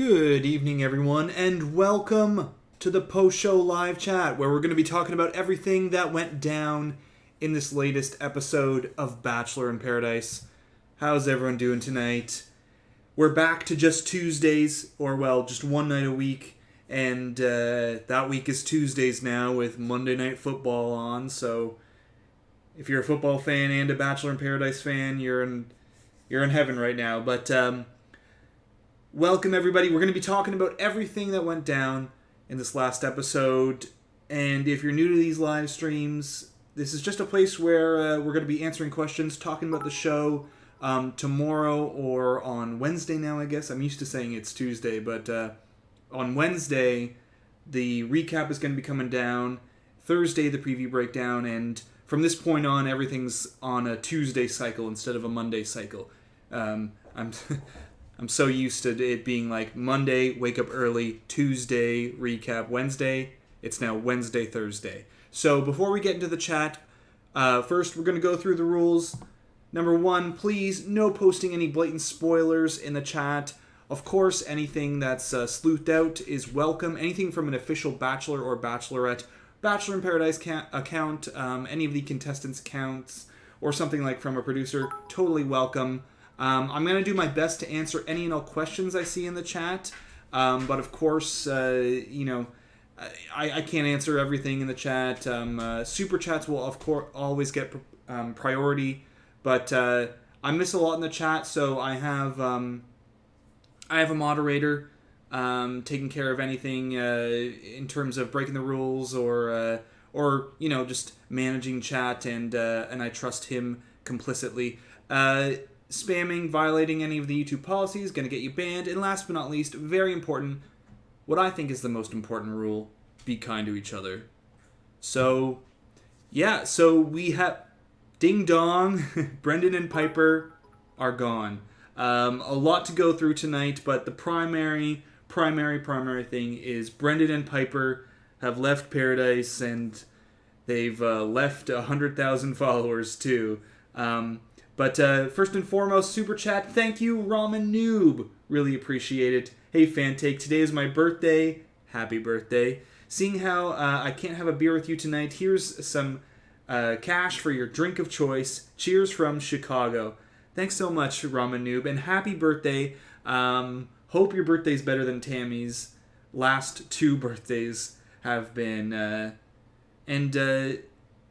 Good evening, everyone, and welcome to the post-show live chat, where we're going to be talking about everything that went down in this latest episode of Bachelor in Paradise. How's everyone doing tonight? We're back to just Tuesdays, or well, just one night a week, and that week is Tuesdays now with Monday Night Football on, so if you're a football fan and a Bachelor in Paradise fan, you're in heaven right now, but welcome, everybody. We're going to be talking about everything that went down in this last episode. And if you're new to these live streams, this is just a place where we're going to be answering questions, talking about the show tomorrow or on Wednesday now, I guess. I'm used to saying it's Tuesday, but on Wednesday, the recap is going to be coming down. Thursday, the preview breakdown. And from this point on, everything's on a Tuesday cycle instead of a Monday cycle. I'm so used to it being like Monday, wake up early, Tuesday, recap, Wednesday. It's now Wednesday, Thursday. So before we get into the chat, first we're going to go through the rules. Number one, please, no posting any blatant spoilers in the chat. Of course, anything that's sleuthed out is welcome. Anything from an official Bachelor or Bachelorette, Bachelor in Paradise account, any of the contestants' accounts, or something like from a producer, totally welcome. I'm going to do my best to answer any and all questions I see in the chat. But of course, I can't answer everything in the chat. Super chats will, of course, always get priority. But I miss a lot in the chat, so I have a moderator taking care of anything in terms of breaking the rules or just managing chat, and I trust him complicitly. Spamming, violating any of the YouTube policies, going to get you banned. And last but not least, very important, what I think is the most important rule, be kind to each other. So we have Ding Dong, Brendan and Piper are gone. A lot to go through tonight, but the primary thing is Brendan and Piper have left Paradise, and they've left 100,000 followers too. But first and foremost, Super Chat, thank you, Ramen Noob. Really appreciate it. Hey, Fantake, today is my birthday. Happy birthday. Seeing how I can't have a beer with you tonight, here's some cash for your drink of choice. Cheers from Chicago. Thanks so much, Ramen Noob, and happy birthday. Hope your birthday's better than Tammy's last two birthdays have been.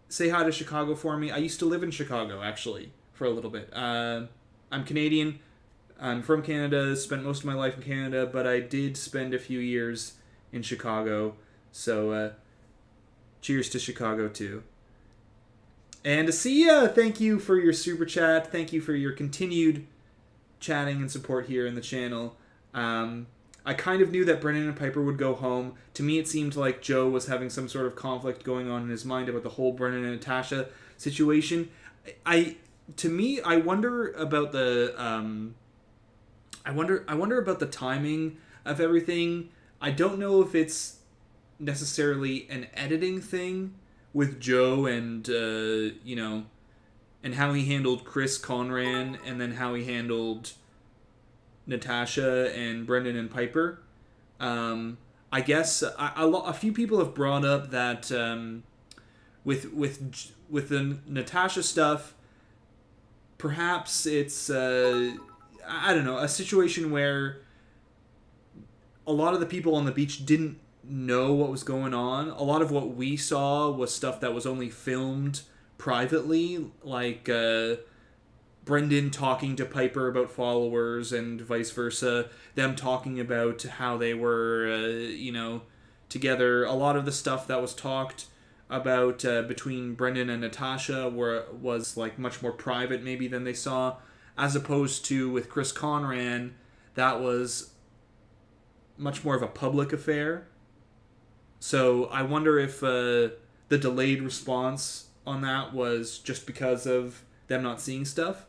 Say hi to Chicago for me. I used to live in Chicago, actually, for a little bit. I'm Canadian. I'm from Canada, spent most of my life in Canada, but I did spend a few years in Chicago. So, cheers to Chicago, too. And Asia, thank you for your super chat. Thank you for your continued chatting and support here in the channel. I kind of knew that Brendan and Piper would go home. To me, it seemed like Joe was having some sort of conflict going on in his mind about the whole Brendan and Natasha situation. I wonder about the I wonder about the timing of everything. I don't know if it's necessarily an editing thing with Joe and and how he handled Chris Conran, and then how he handled Natasha and Brendan and Piper. I guess a few people have brought up that with the Natasha stuff, perhaps it's I don't know, a situation where a lot of the people on the beach didn't know what was going on. A lot of what we saw was stuff that was only filmed privately, like Brendan talking to Piper about followers and vice versa, them talking about how they were together. A lot of the stuff that was talked about between Brendan and Natasha was like much more private maybe than they saw, as opposed to with Chris Conran, that was much more of a public affair. So I wonder if the delayed response on that was just because of them not seeing stuff.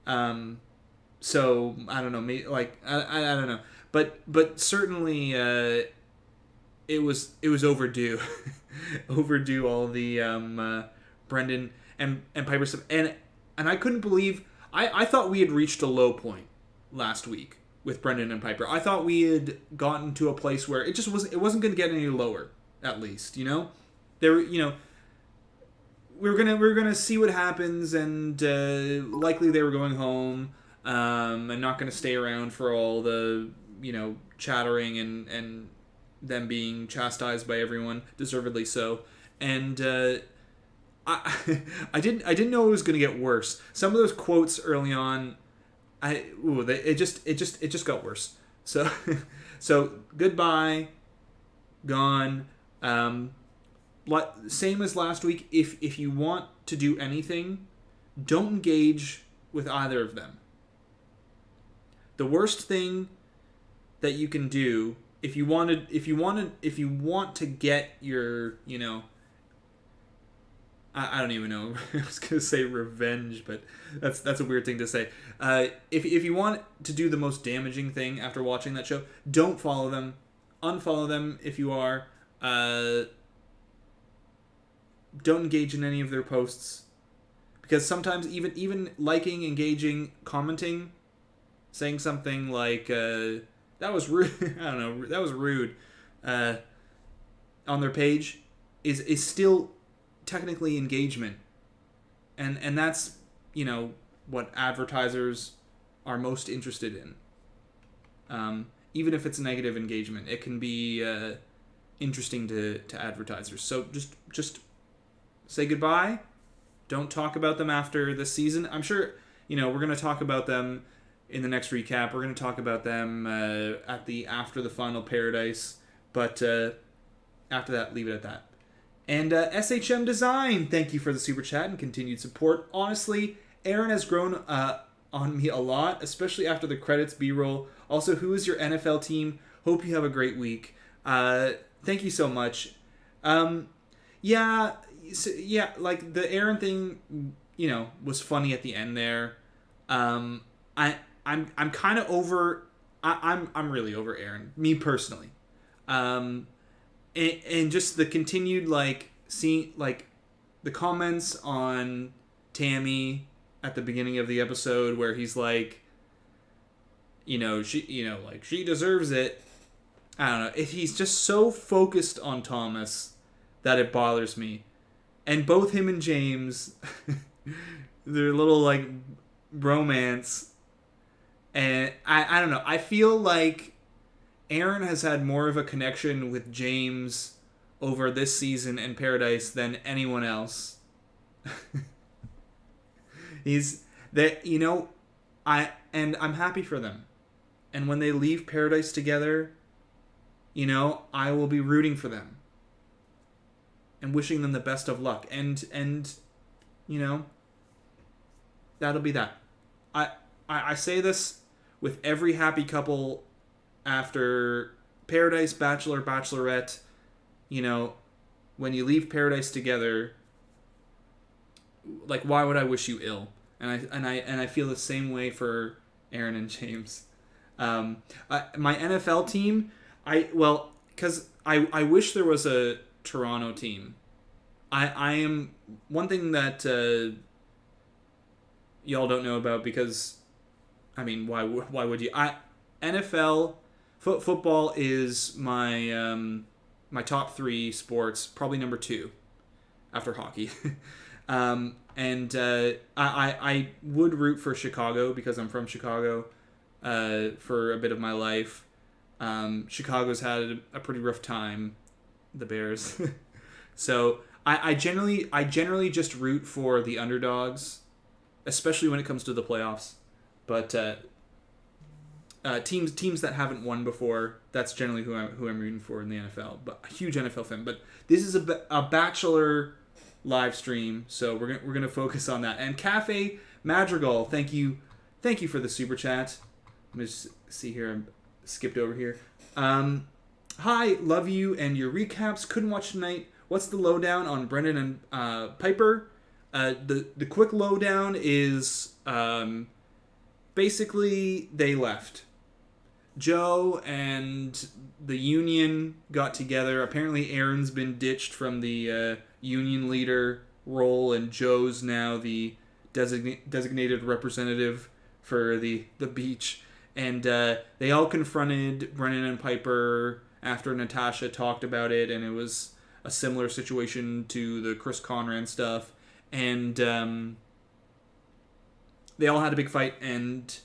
So I don't know, maybe, like I don't know, but certainly it was overdue, overdue all the Brendan and Piper stuff, and I couldn't believe I thought we had reached a low point last week with Brendan and Piper. I thought we had gotten to a place where it wasn't going to get any lower. At least, there, we were gonna see what happens, and likely they were going home, and not gonna stay around for all the chattering and them being chastised by everyone, deservedly so. And I didn't know it was gonna get worse. Some of those quotes early on, it just got worse. So so goodbye, gone. Same as last week. If you want to do anything, don't engage with either of them. The worst thing that you can do if you want to get your I don't even know. I was gonna say revenge, but that's a weird thing to say. If you want to do the most damaging thing after watching that show, don't follow them. Unfollow them if you are. Don't engage in any of their posts, because sometimes even liking, engaging, commenting, saying something like that was rude. I don't know, that was rude on their page is still technically engagement, and that's what advertisers are most interested in. Even if it's negative engagement, it can be interesting to advertisers. So just say goodbye. Don't talk about them after this season. I'm sure we're going to talk about them in the next recap. We're going to talk about them after the final Paradise, but after that, leave it at that. And SHM Design, thank you for the super chat and continued support. Honestly, Aaron has grown on me a lot, especially after the credits B-roll. Also, who is your NFL team? Hope you have a great week. Thank you so much. Yeah, like the Aaron thing, was funny at the end there. I'm kind of over. I'm really over Aaron, me personally. And just the continued seeing the comments on Tammy at the beginning of the episode where he's like, she deserves it. I don't know. He's just so focused on Thomas that it bothers me. And both him and James, their little bromance, and I don't know. I feel like Aaron has had more of a connection with James over this season and Paradise than anyone else. I'm happy for them. And when they leave Paradise together, I will be rooting for them and wishing them the best of luck. And that'll be that. I say this with every happy couple after Paradise, Bachelor, Bachelorette. When you leave Paradise together, why would I wish you ill? And I feel the same way for Aaron and James. My NFL team, because I wish there was a Toronto team. I am one thing that y'all don't know about, because why would you? NFL football is my my top 3 sports, probably number 2 after hockey. And I would root for Chicago because I'm from Chicago for a bit of my life. Chicago's had a pretty rough time, the Bears. So I generally just root for the underdogs, especially when it comes to the playoffs. But teams that haven't won before, that's generally who I'm rooting for in the NFL. But a huge NFL fan. But this is a Bachelor live stream, so we're gonna focus on that. And Cafe Madrigal, thank you for the super chat. Let me just see here. I'm skipped over here. Hi, love you and your recaps. Couldn't watch tonight. What's the lowdown on Brendan and Piper? The quick lowdown is basically they left. Joe and the union got together. Apparently Aaron's been ditched from the union leader role, and Joe's now the designated representative for the beach. And they all confronted Brennan and Piper after Natasha talked about it, and it was a similar situation to the Chris Conran stuff. And they all had a big fight, and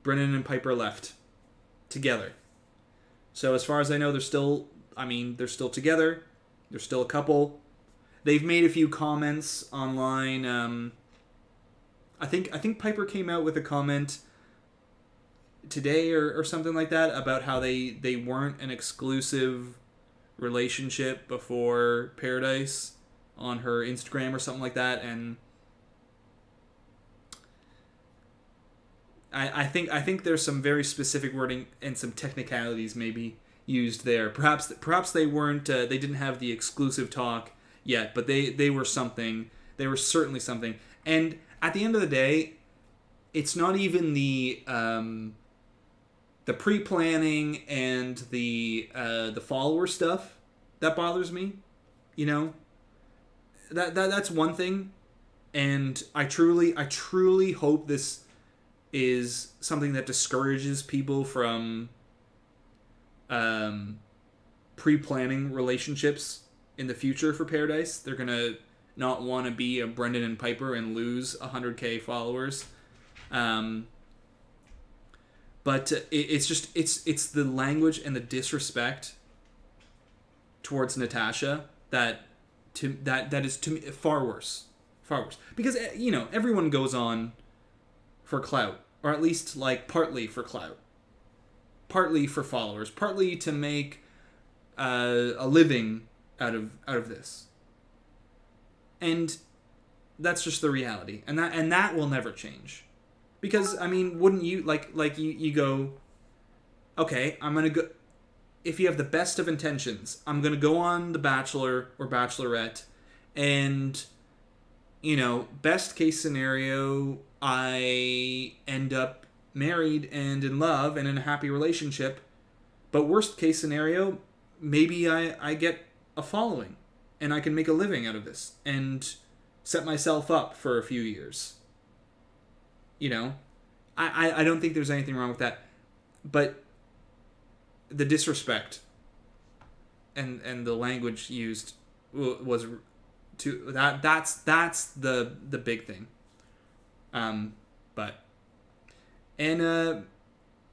Brennan and Piper left together. So as far as I know, they're still together. They're still a couple. They've made a few comments online. I think Piper came out with a comment today or something like that about how they weren't an exclusive relationship before Paradise on her Instagram or something like that, and I think there's some very specific wording and some technicalities maybe used there. Perhaps they weren't they didn't have the exclusive talk yet, but they were something. They were certainly something. And at the end of the day, it's not even the pre-planning and the follower stuff that bothers me. You know, that's one thing, and I truly hope this is something that discourages people from pre-planning relationships in the future for Paradise. They're gonna not want to be a Brendan and Piper and lose 100K followers. But it's the language and the disrespect towards Natasha that is to me far worse, because everyone goes on for clout, or at least like partly for clout, partly for followers, partly to make a living out of this, and that's just the reality, and that will never change. Because, I mean, wouldn't you, like you go, okay, I'm going to go, if you have the best of intentions, I'm going to go on The Bachelor or Bachelorette, and, best case scenario, I end up married and in love and in a happy relationship, but worst case scenario, maybe I get a following, and I can make a living out of this, and set myself up for a few years. I don't think there's anything wrong with that, but the disrespect and the language used was to that's the big thing.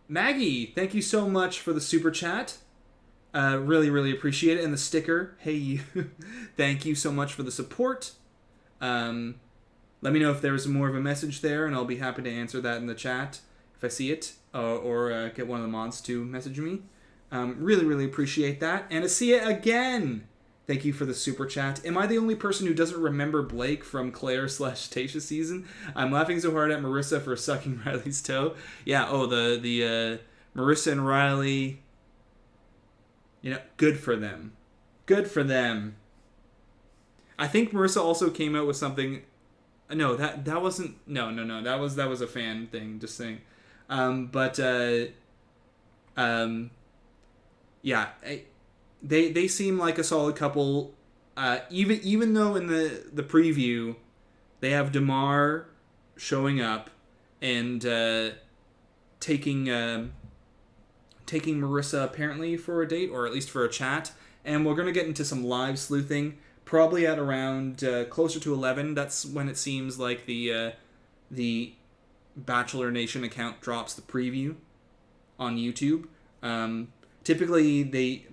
Maggie, thank you so much for the super chat. Really appreciate it, and the sticker. Hey, you, thank you so much for the support. Let me know if there's more of a message there, and I'll be happy to answer that in the chat if I see it, or get one of the mods to message me. Really appreciate that. And Asia again, thank you for the super chat. Am I the only person who doesn't remember Blake from Claire/Tasha season? I'm laughing so hard at Marissa for sucking Riley's toe. Yeah. Oh, the Marissa and Riley. Good for them. Good for them. I think Marissa also came out with something. No, that wasn't. No. That was a fan thing, just saying. Yeah, they seem like a solid couple. Even though in the preview, they have Damar showing up and taking Marissa apparently for a date, or at least for a chat. And we're gonna get into some live sleuthing. Probably at around closer to 11. That's when it seems like the Bachelor Nation account drops the preview on YouTube. Typically,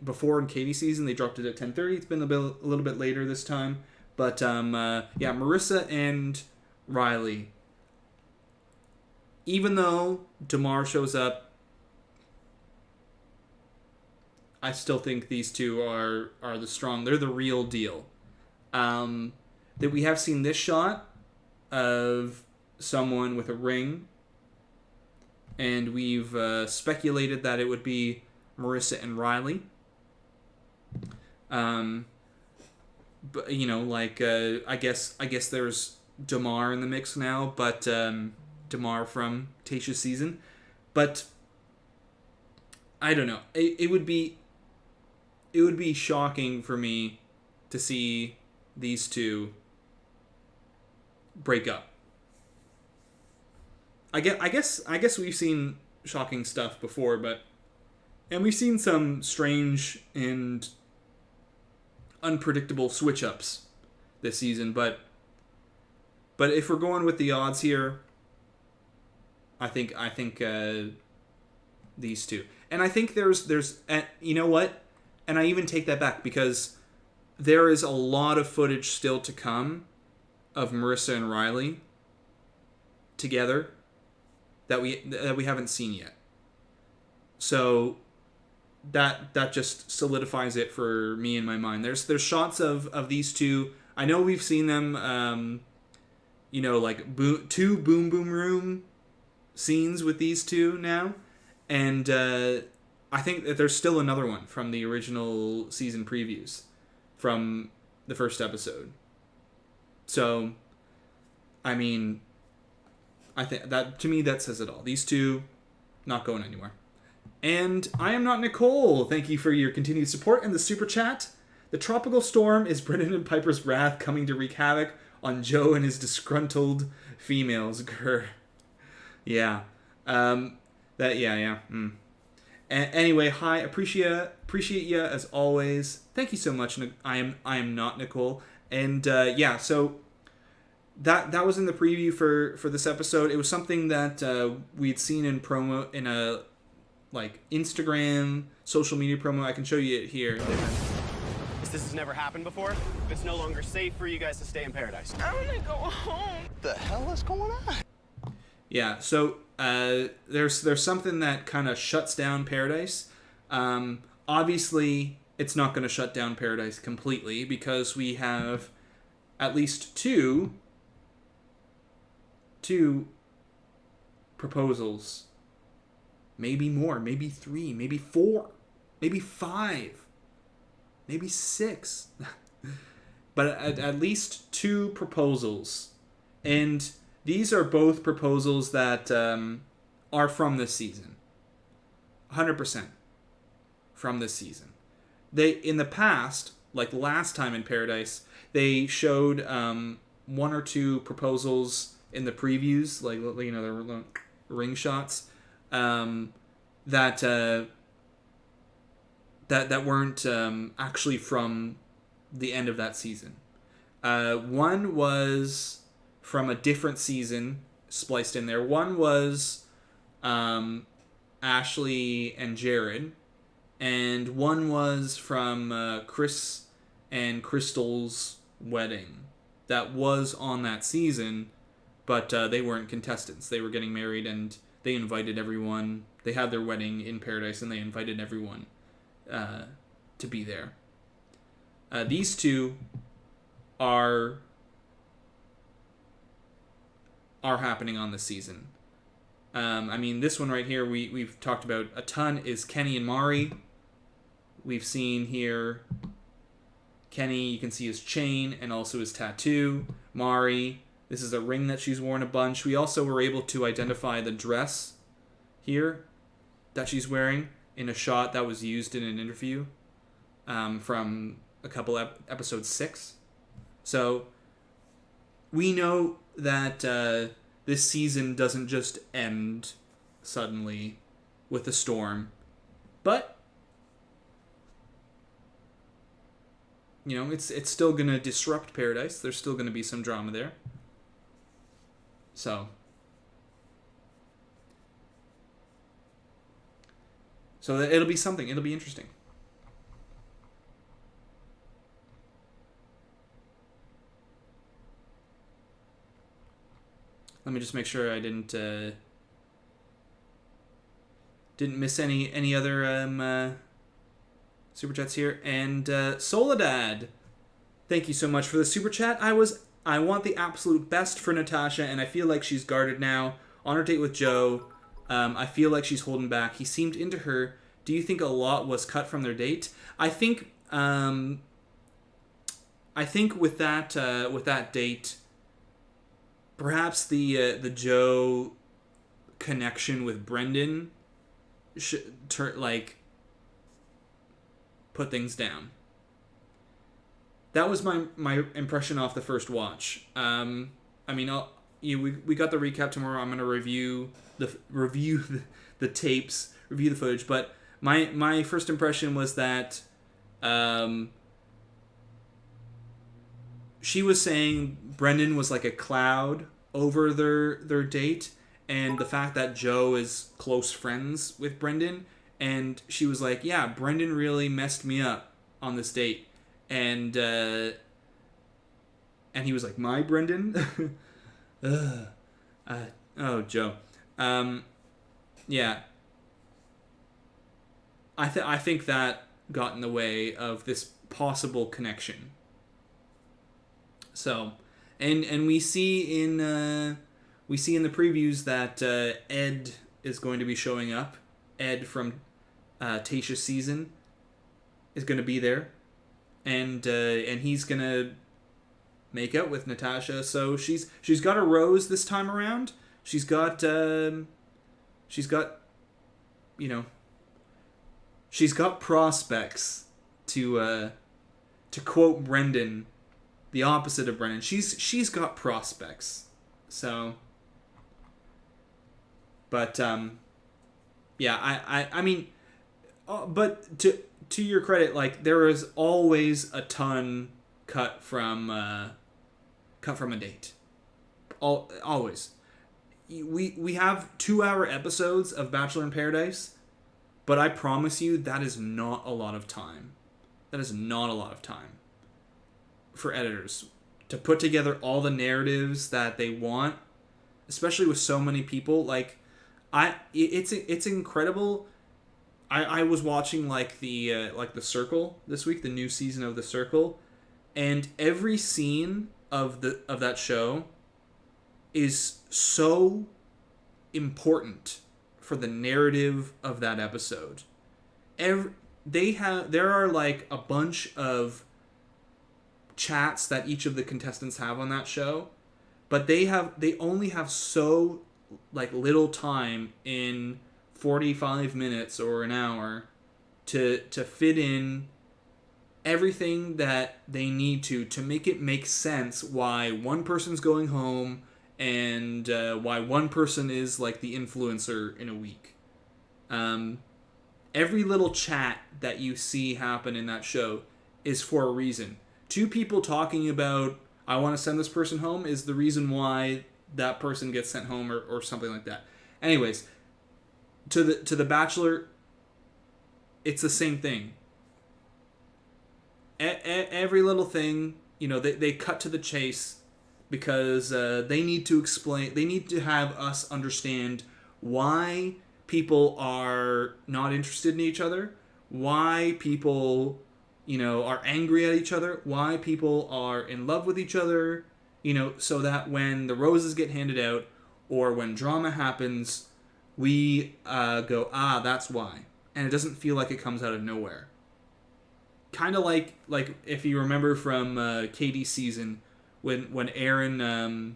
before in Katie's season, they dropped it at 10:30. It's been a little bit later this time. But, Marissa and Riley. Even though Damar shows up, I still think these two are they're the real deal. That we have seen this shot of someone with a ring, and we've speculated that it would be Marissa and Riley. But I guess there's Damar in the mix now, but Damar from Tasha's season. But I don't know. It would be shocking for me to see these two break up. I guess we've seen shocking stuff before, and we've seen some strange and unpredictable switch-ups this season, but if we're going with the odds here, I think these two. And I think there's you know what? And I even take that back, because there is a lot of footage still to come of Marissa and Riley together that we haven't seen yet. So that just solidifies it for me in my mind. There's shots of these two. I know we've seen them like two boom boom room scenes with these two now, and I think that there's still another one from the original season previews from the first episode. So, I mean, I think that, to me, that says it all. These two, not going anywhere. And I am not Nicole. Thank you for your continued support in the super chat. The tropical storm is Brennan and Piper's wrath coming to wreak havoc on Joe and his disgruntled females. Grr. Yeah. Anyway, hi, appreciate you as always. Thank you so much. I am not Nicole, and so that was in the preview for this episode. It was something that we'd seen in promo, in a Instagram social media promo. I can show you it here. This has never happened before. It's no longer safe for you guys to stay in paradise. I want to go home. What the hell is going on? Yeah, so there's something that kind of shuts down Paradise. Obviously, it's not going to shut down Paradise completely, because we have at least two proposals. Maybe more, maybe 3, maybe 4, maybe 5, maybe 6. But at least 2 proposals. And these are both proposals that are from this season. 100% from this season. They, in the past, like last time in Paradise, they showed 1 or 2 proposals in the previews, the ring shots, that weren't actually from the end of that season. One was from a different season spliced in there. One was Ashley and Jared, and one was from Chris and Crystal's wedding that was on that season, but they weren't contestants. They were getting married, and they invited everyone. They had their wedding in Paradise, and they invited everyone to be there. These two are happening on this season. This one right here we've talked about a ton is Kenny and Mari. We've seen here Kenny, you can see his chain and also his tattoo. Mari, this is a ring that she's worn a bunch. We also were able to identify the dress here that she's wearing in a shot that was used in an interview from a couple episode 6. So we know that this season doesn't just end suddenly with a storm, but it's still gonna disrupt Paradise. There's still gonna be some drama there. So it'll be something. It'll be interesting. Let me just make sure I didn't miss any other super chats here. And Soledad, thank you so much for the super chat. I want the absolute best for Natasha, and I feel like she's guarded now. On her date with Joe, I feel like she's holding back. He seemed into her. Do you think a lot was cut from their date? I think with that date, perhaps the Joe connection with Brendan should put things down. That was my impression off the first watch. we got the recap tomorrow. I'm gonna review the tapes, review the footage. But my first impression was that she was saying Brendan was like a cloud over their date, and the fact that Joe is close friends with Brendan, and she was like, yeah, Brendan really messed me up on this date, and he was like, my Brendan? Oh, Joe. Yeah. I think that got in the way of this possible connection. So, and we see in the previews that Ed is going to be showing up. Ed from Tayshia's season is going to be there, and he's gonna make out with Natasha. So she's got a rose this time around. She's got she's got prospects, to quote Brendan, the opposite of Brendan. She's got prospects. So, but yeah, I mean, but to your credit, like, there is always a ton cut from a date. Always. We have 2-hour episodes of Bachelor in Paradise, but I promise you that is not a lot of time. That is not a lot of time for editors to put together all the narratives that they want, especially with so many people. Like, it's incredible. I was watching the Circle this week, the new season of The Circle, and every scene of that show is so important for the narrative of that episode. There are like a bunch of chats that each of the contestants have on that show, but they only have so like little time in 45 minutes or an hour to fit in everything that they need to make it make sense why one person's going home and why one person is like the influencer in a week. Every little chat that you see happen in that show is for a reason. 2 people talking about, I want to send this person home, is the reason why that person gets sent home, or something like that. Anyways, to the Bachelor, it's the same thing. Every little thing, they cut to the chase because they need to explain, they need to have us understand why people are not interested in each other, why people, are angry at each other, why people are in love with each other, so that when the roses get handed out or when drama happens, we go, that's why. And it doesn't feel like it comes out of nowhere. Kind of like if you remember from Katie's season, when Aaron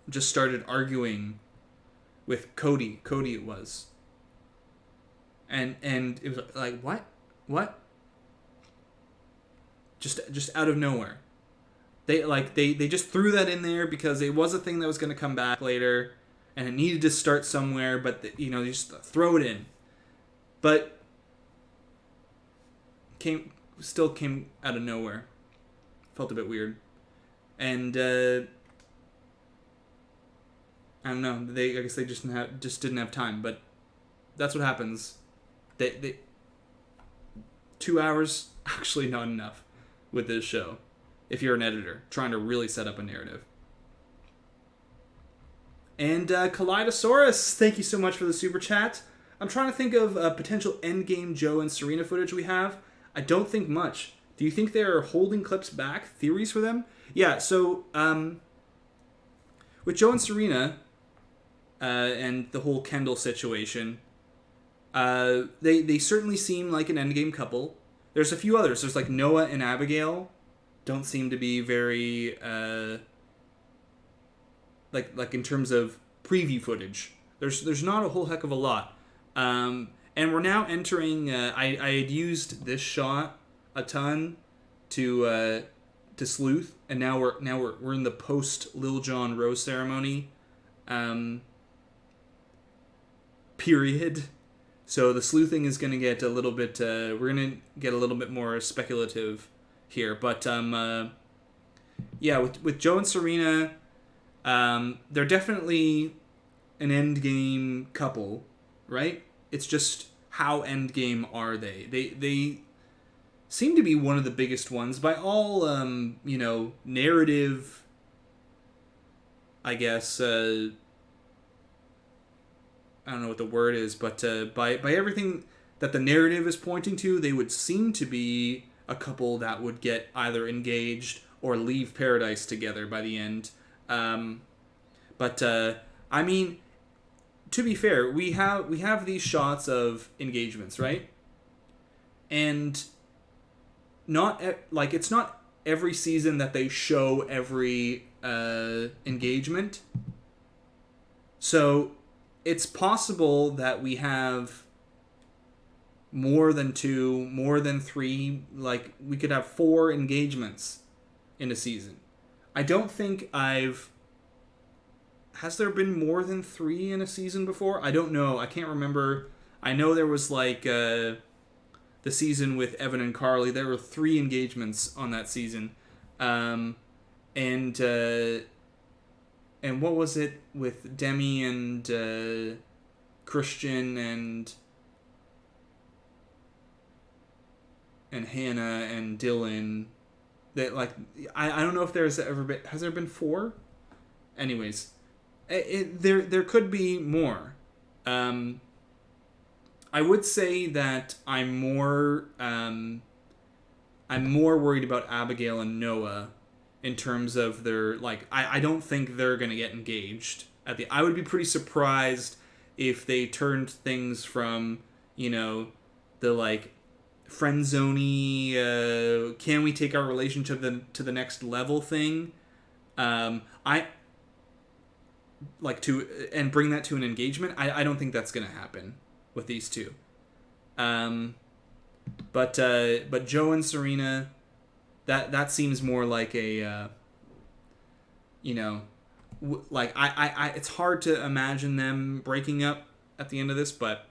just started arguing with Cody it was. And it was like, what? Just out of nowhere. They just threw that in there because it was a thing that was going to come back later, and it needed to start somewhere, but they just throw it in. But still came out of nowhere. Felt a bit weird. And I don't know, I guess they just didn't have time, but that's what happens. They 2 hours, actually not enough with this show if you're an editor trying to really set up a narrative. And Kaleidosaurus, thank you so much for the super chat. I'm trying to think of potential endgame Joe and Serena footage we have. I don't think much. Do you think they're holding clips back? Theories for them? Yeah, so with Joe and Serena and the whole Kendall situation, they certainly seem like an endgame couple. There's a few others. There's like Noah and Abigail. Don't seem to be very like in terms of preview footage. There's not a whole heck of a lot. And we're now entering. I had used this shot a ton to to Sleuth, and now we're in the post Lil Jon rose ceremony period. So the sleuthing is going to get a little bit we're going to get a little bit more speculative here, but yeah, with Joe and Serena, they're definitely an endgame couple, right? It's just how endgame are they? They seem to be one of the biggest ones by all narrative, I guess. I don't know what the word is, but by everything that the narrative is pointing to, they would seem to be a couple that would get either engaged or leave paradise together by the end. But I mean, to be fair, we have these shots of engagements, right? And it's not every season that they show every engagement. So it's possible that we have more than 2, more than 3, like we could have 4 engagements in a season. I don't think has there been more than 3 in a season before? I don't know. I can't remember. I know there was like the season with Evan and Carly. There were 3 engagements on that season. And what was it with Demi and Christian and Hannah and Dylan? That like I don't know if has there been 4? Anyways, there could be more. I would say that I'm more worried about Abigail and Noah in terms of their, like, I don't think they're going to get engaged. I would be pretty surprised if they turned things from, the, like, friend-zoney, can we take our relationship to the next level thing? And bring that to an engagement. I don't think that's going to happen with these two. But Joe and Serena, that seems more like a, it's hard to imagine them breaking up at the end of this, but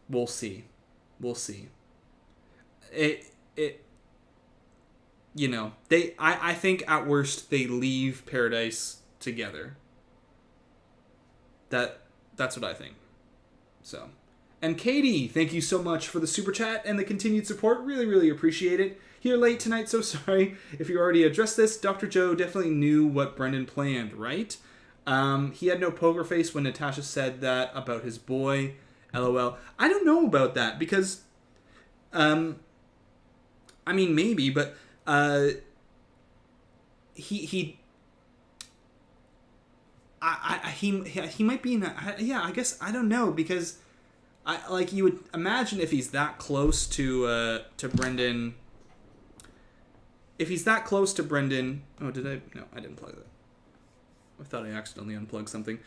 we'll see. I think at worst they leave paradise together. That's what I think. So, and Katie, thank you so much for the super chat and the continued support. Really, really appreciate it. Here late tonight, so sorry if you already addressed this. Dr. Joe definitely knew what Brendan planned, right? He had no poker face when Natasha said that about his boy. LOL. I don't know about that because, maybe, but he might be in a, I guess, I don't know, because you would imagine if he's that close to Brendan. If he's that close to Brendan, no, I didn't plug that. I thought I accidentally unplugged something.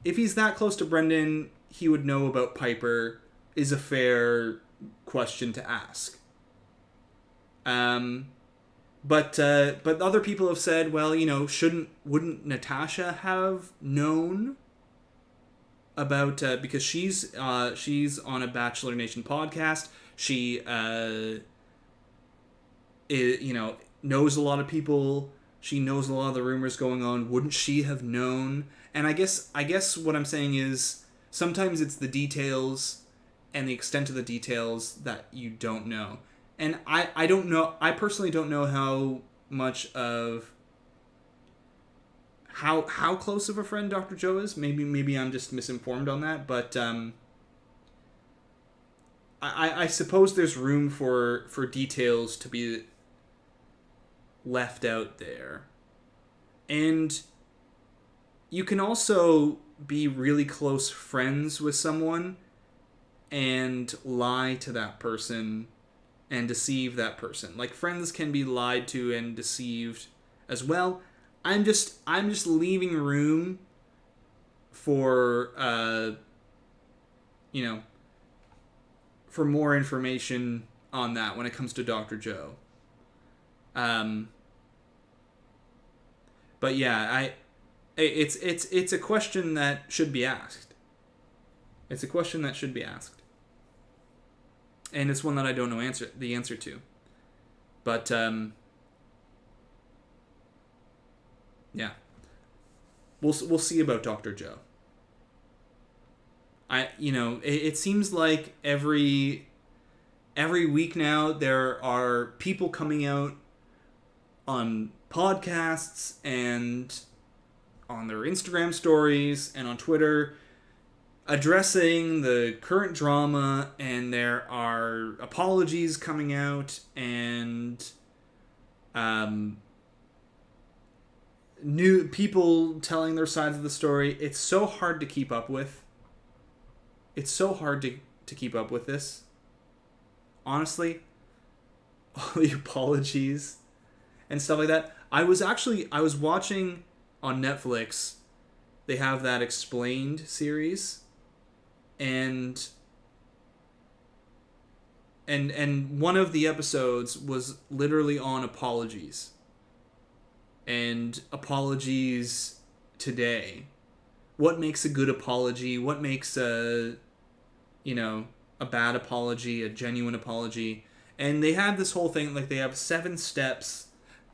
If he's that close to Brendan, he would know about Piper, is a fair question to ask. But other people have said, well, wouldn't Natasha have known about, because she's on a Bachelor Nation podcast. She knows a lot of people. She knows a lot of the rumors going on. Wouldn't she have known? And I guess what I'm saying is sometimes it's the details and the extent of the details that you don't know. And I don't know. I personally don't know how much of how close of a friend Dr. Joe is. Maybe I'm just misinformed on that. But I suppose there's room for details to be left out there. And you can also be really close friends with someone and lie to that person and deceive that person. Like, friends can be lied to and deceived as well. I'm just leaving room for for more information on that when it comes to Dr. Joe. But yeah, it's a question that should be asked. It's a question that should be asked, and it's one that I don't know the answer to. But yeah, we'll see about Dr. Joe. It seems like every week now there are people coming out on podcasts and on their Instagram stories and on Twitter addressing the current drama, and there are apologies coming out and new people telling their sides of the story. It's so hard to keep up with. It's so hard to keep up with this. Honestly, all the apologies and stuff like that. I was watching on Netflix. They have that Explained series, and one of the episodes was literally on apologies. And apologies today. What makes a good apology? What makes a bad apology, a genuine apology? And they have this whole thing, like they have 7 steps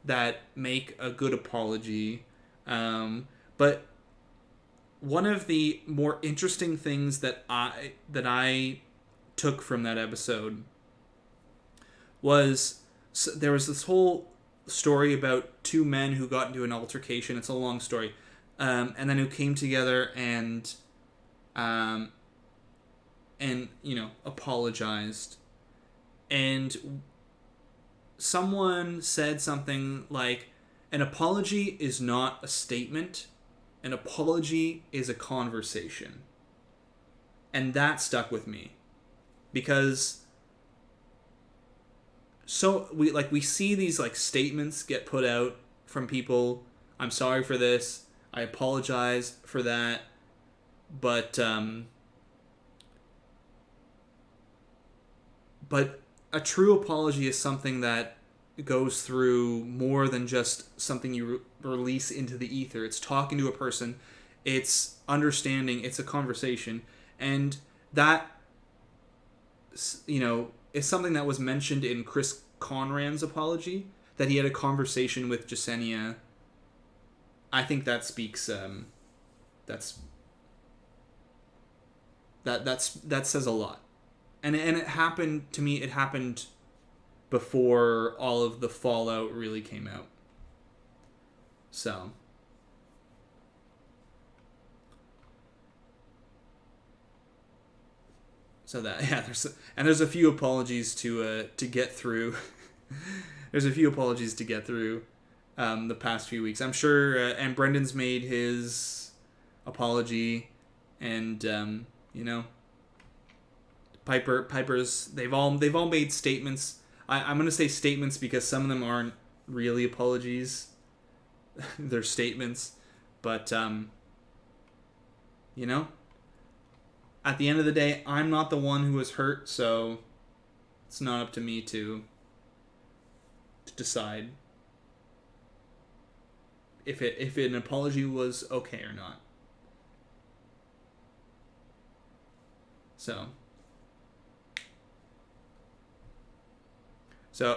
that make a good apology. But one of the more interesting things that I took from that episode was there was this whole story about 2 men who got into an altercation. It's a long story. And then who came together and apologized. And someone said something like, an apology is not a statement. An apology is a conversation. And that stuck with me. Because we see these like statements get put out from people. I'm sorry for this. I apologize for that. But a true apology is something that goes through more than just something you release into the ether. It's talking to a person. It's understanding. It's a conversation. And that, is something that was mentioned in Chris Conran's apology, that he had a conversation with Jasenia. I think that speaks, that says a lot. And it happened, to me, it happened before all of the fallout really came out. So that, yeah, there's a few apologies to get through. There's a few apologies to get through the past few weeks. I'm sure, and Brendan's made his apology, and Piper's, they've all made statements. I'm gonna say statements because some of them aren't really apologies. They're statements, but at the end of the day, I'm not the one who was hurt, so it's not up to me to decide if an apology was okay or not. So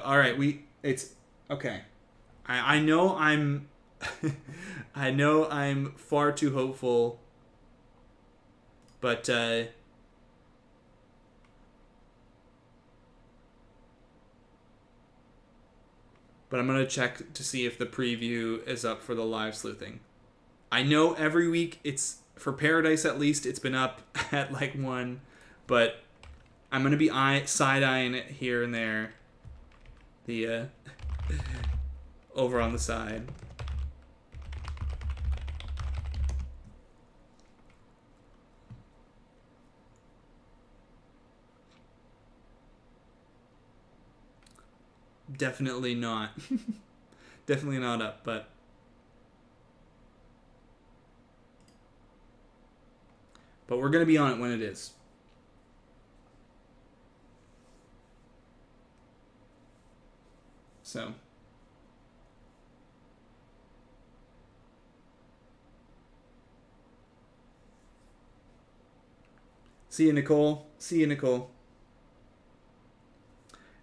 all right, it's okay. I know I'm I know I'm far too hopeful, but I'm gonna check to see if the preview is up for the live sleuthing. I know every week it's for Paradise, at least it's been up at like 1, but I'm gonna be side-eyeing it here and there. The over on the side. Definitely not. Definitely not up, but we're gonna be on it when it is. So. See you, Nicole. See you, Nicole.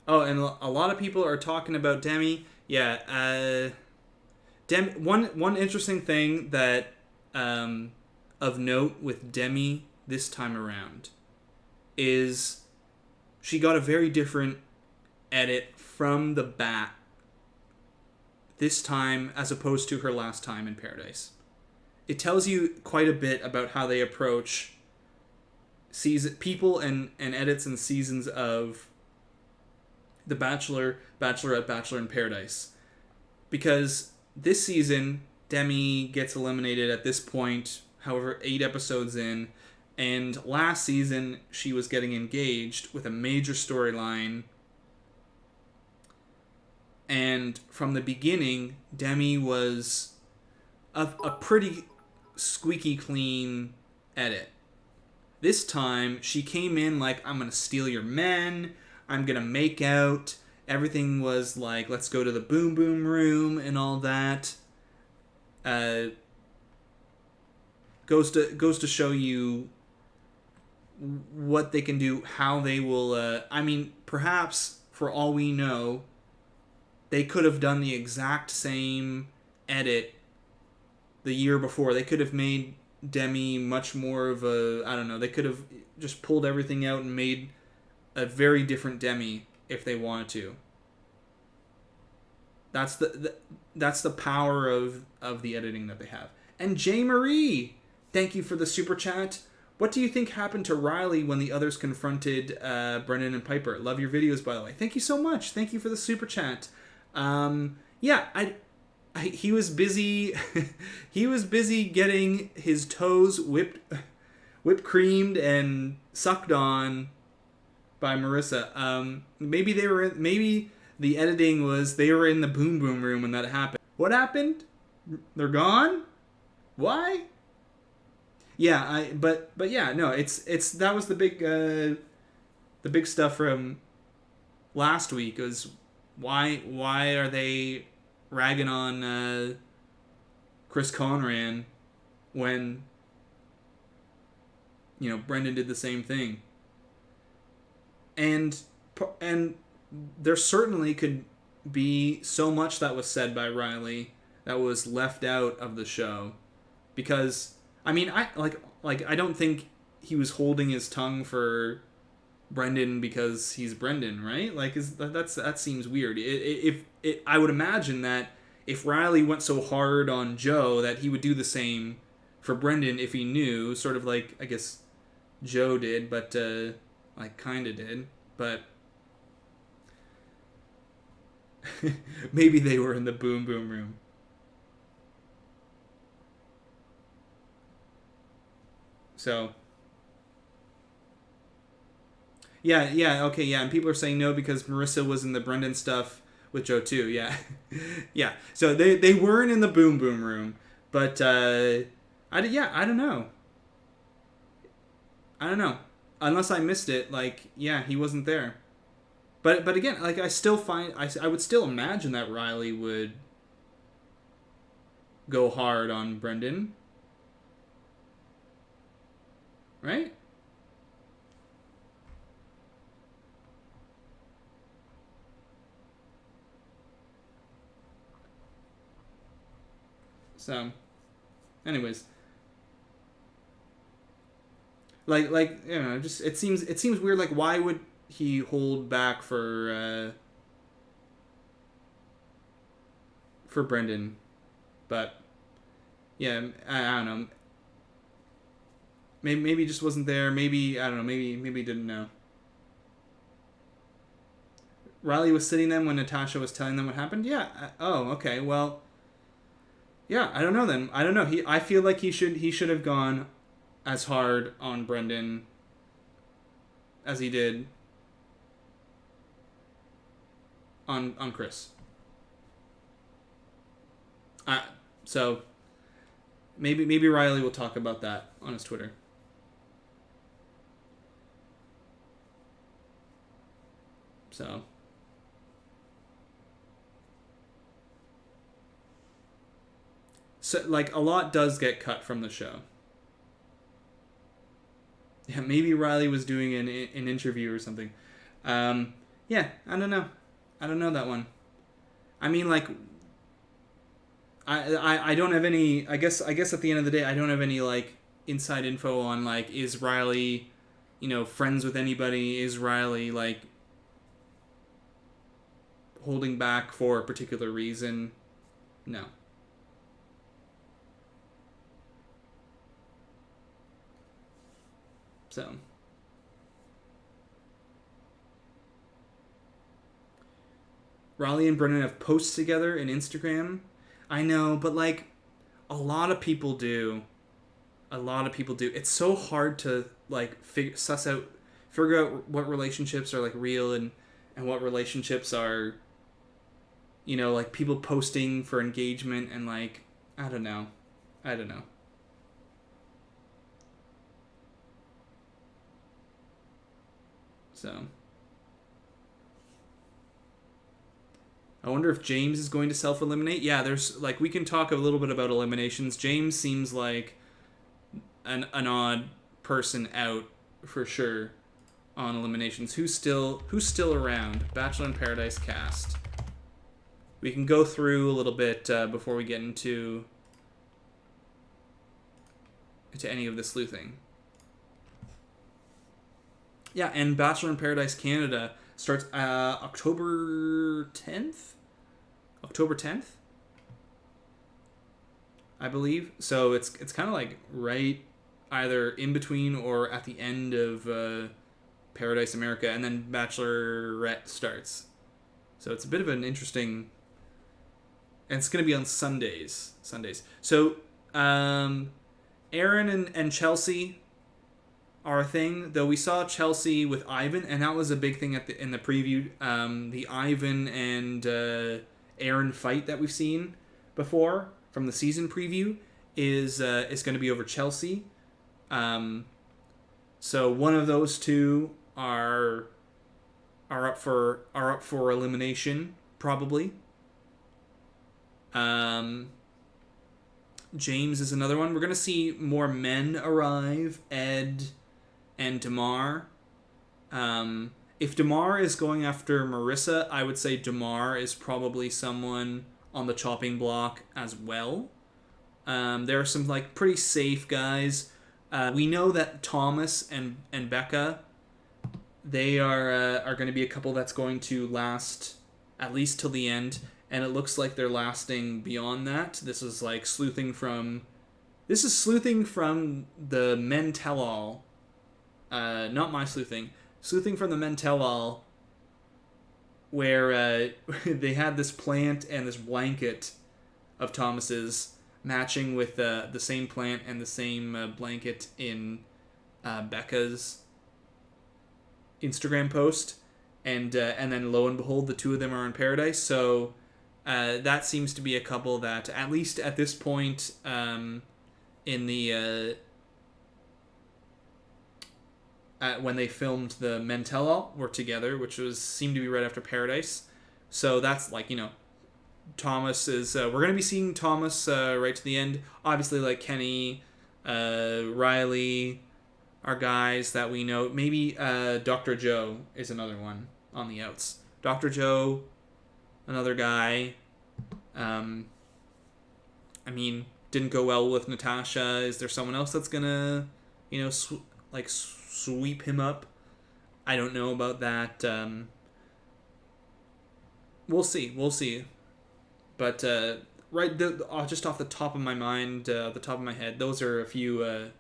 Oh, and a lot of people are talking about Demi. Yeah, one interesting thing that of note with Demi this time around is she got a very different edit from the bat this time as opposed to her last time in Paradise. It tells you quite a bit about how they approach people and edits and seasons of The Bachelor, Bachelorette, Bachelor in Paradise. Because this season, Demi gets eliminated at this point, however, 8 episodes in, and last season she was getting engaged with a major storyline. And from the beginning, Demi was a pretty squeaky clean edit. This time, she came in like, I'm going to steal your men, I'm going to make out. Everything was like, let's go to the boom boom room and all that. Goes to show you what they can do, how they will... I mean, perhaps, for all we know, they could have done the exact same edit the year before. They could have made Demi much more of a... I don't know. They could have just pulled everything out and made a very different Demi if they wanted to. That's the power of the editing that they have. And J. Marie, thank you for the super chat. What do you think happened to Riley when the others confronted Brendan and Piper? Love your videos, by the way. Thank you so much. Thank you for the super chat. He was busy. He was busy getting his toes whipped creamed and sucked on by Marissa. Maybe the editing was they were in the boom boom room when that happened. What happened? They're gone? Why? Yeah, but yeah, no, it's that was the big stuff from last week. Was why are they ragging on Chris Conran when Brendan did the same thing? And there certainly could be so much that was said by Riley that was left out of the show, because I mean, I don't think he was holding his tongue for Brendan because he's Brendan, right? Like, that seems weird. I would imagine that if Riley went so hard on Joe, that he would do the same for Brendan if he knew, sort of like, I guess, Joe did, but kind of did, but maybe they were in the boom boom room. So, yeah, okay, yeah, and people are saying no because Marissa was in the Brendan stuff with Joe too, yeah. Yeah, so they weren't in the boom boom room, but, I don't know. Unless I missed it, he wasn't there. But again, I still find, I would still imagine that Riley would go hard on Brendan. Right? So, anyways, just it seems weird. Like, why would he hold back for Brendan? But yeah, I don't know. Maybe he just wasn't there. Maybe, I don't know. Maybe he didn't know. Riley was sitting them when Natasha was telling them what happened. Yeah. Oh, okay. Well, yeah. I don't know then. I don't know. I feel like he should have gone as hard on Brendan as he did on Chris. So maybe Riley will talk about that on his Twitter. So, So, like, a lot does get cut from the show. Yeah, maybe Riley was doing an interview or something. Yeah, I don't know. I don't know that one. I mean, like, I don't have any. I guess at the end of the day, I don't have any like inside info on like, is Riley, friends with anybody? Is Riley like holding back for a particular reason? No. So. Riley and Brennan have posts together in Instagram. I know, but like, a lot of people do. A lot of people do. It's so hard to like figure out what relationships are like real and what relationships are, like people posting for engagement and like, I don't know. So. I wonder if James is going to self-eliminate. Yeah, there's like, we can talk a little bit about eliminations. James seems like an odd person out for sure on eliminations. Who's still around? Bachelor in Paradise cast. We can go through a little bit before we get into any of the sleuthing. Yeah, and Bachelor in Paradise Canada starts October 10th? October 10th? I believe. So it's kind of like right either in between or at the end of Paradise America, and then Bachelorette starts. So it's a bit of an interesting... And it's going to be on Sundays. So Aaron and Chelsea are a thing, though we saw Chelsea with Ivan, and that was a big thing in the preview. The Ivan and Aaron fight that we've seen before from the season preview is going to be over Chelsea. So one of those two are up for elimination probably. James is another one. We're going to see more men arrive. Ed and Damar. If Damar is going after Marissa, I would say Damar is probably someone on the chopping block as well. There are some like pretty safe guys. We know that Thomas and Becca, they are going to be a couple that's going to last at least till the end, and it looks like they're lasting beyond that. This is sleuthing from the Men Tell All. Not my sleuthing. Sleuthing from the Men Tell All, where they had this plant and this blanket of Thomas's matching with the same plant and the same blanket in Becca's Instagram post, and then lo and behold, the two of them are in paradise. So that seems to be a couple that, at least at this point, in the when they filmed the Men Tell All, were together, which seemed to be right after Paradise. So that's Thomas is... we're going to be seeing Thomas right to the end. Obviously, Kenny, Riley are guys that we know. Maybe Dr. Joe is another one on the outs. Dr. Joe, another guy. Didn't go well with Natasha. Is there someone else that's going to, sweep him up? I don't know about that. We'll see. But just off the top of my mind, the top of my head, those are a few of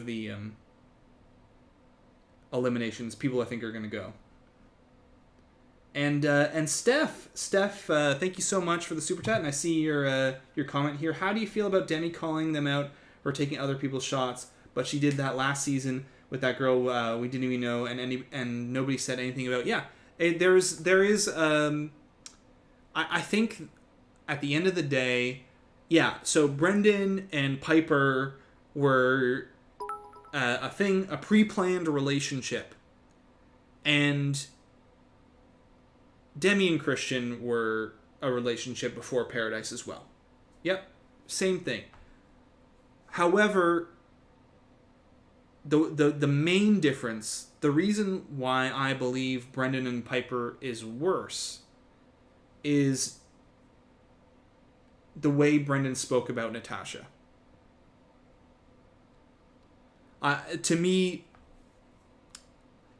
the eliminations. People I think are going to go. And Steph, thank you so much for the super chat. And I see your comment here. How do you feel about Demi calling them out for taking other people's shots? But she did that last season with that girl we didn't even know, and nobody said anything about. Yeah, there is. I think at the end of the day, yeah. So Brendan and Piper were a pre-planned relationship, and Demi and Christian were a relationship before Paradise as well. Yep, same thing. However, the main difference, the reason why I believe Brendan and Piper is worse, is the way Brendan spoke about Natasha. To me,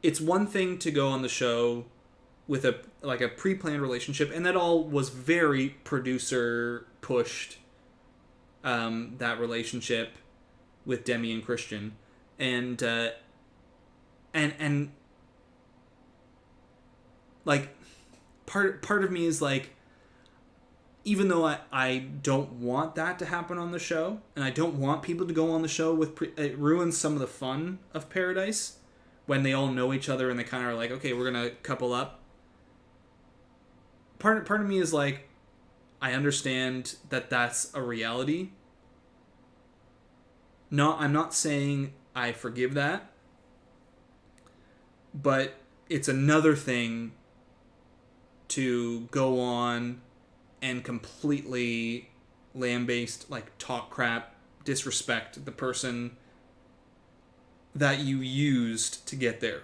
it's one thing to go on the show with a pre-planned relationship, and that all was very producer pushed. That relationship with Demi and Christian, and like part of me is like, even though I don't want that to happen on the show, and I don't want people to go on the show with it ruins some of the fun of Paradise when they all know each other and they kind of are like, okay, we're gonna couple up. Part of me is like, I understand that that's a reality. No, I'm not saying I forgive that, but it's another thing to go on and completely lambaste, like talk crap, disrespect the person that you used to get there.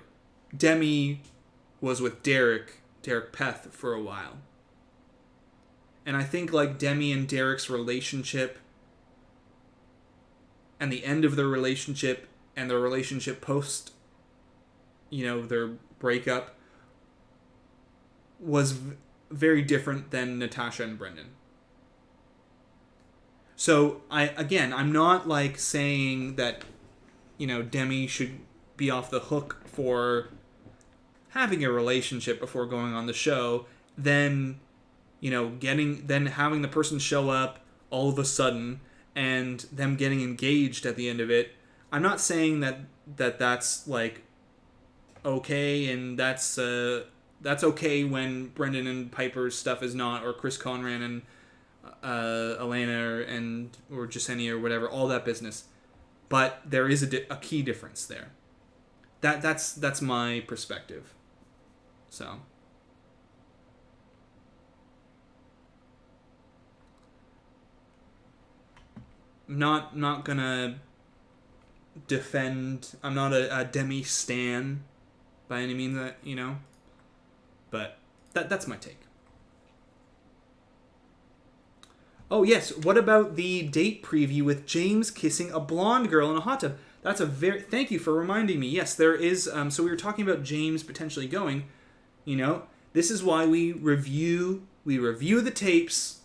Demi was with Derek Peth, for a while. And I think like Demi and Derek's relationship and the end of their relationship and their relationship post, their breakup was very different than Natasha and Brendan. So I'm not like saying that, Demi should be off the hook for having a relationship before going on the show, then having the person show up all of a sudden and them getting engaged at the end of it. I'm not saying that's like okay, and that's okay when Brendan and Piper's stuff is not, or Chris Conran and Elena or Jasenia or whatever, all that business. But there is a key difference there. That's my perspective. So. I'm not gonna defend. I'm not a Demi stan by any means, but that's my take. Oh yes, what about the date preview with James kissing a blonde girl in a hot tub? That's thank you for reminding me. Yes, there is. So we were talking about James potentially going. This is why we review the tapes.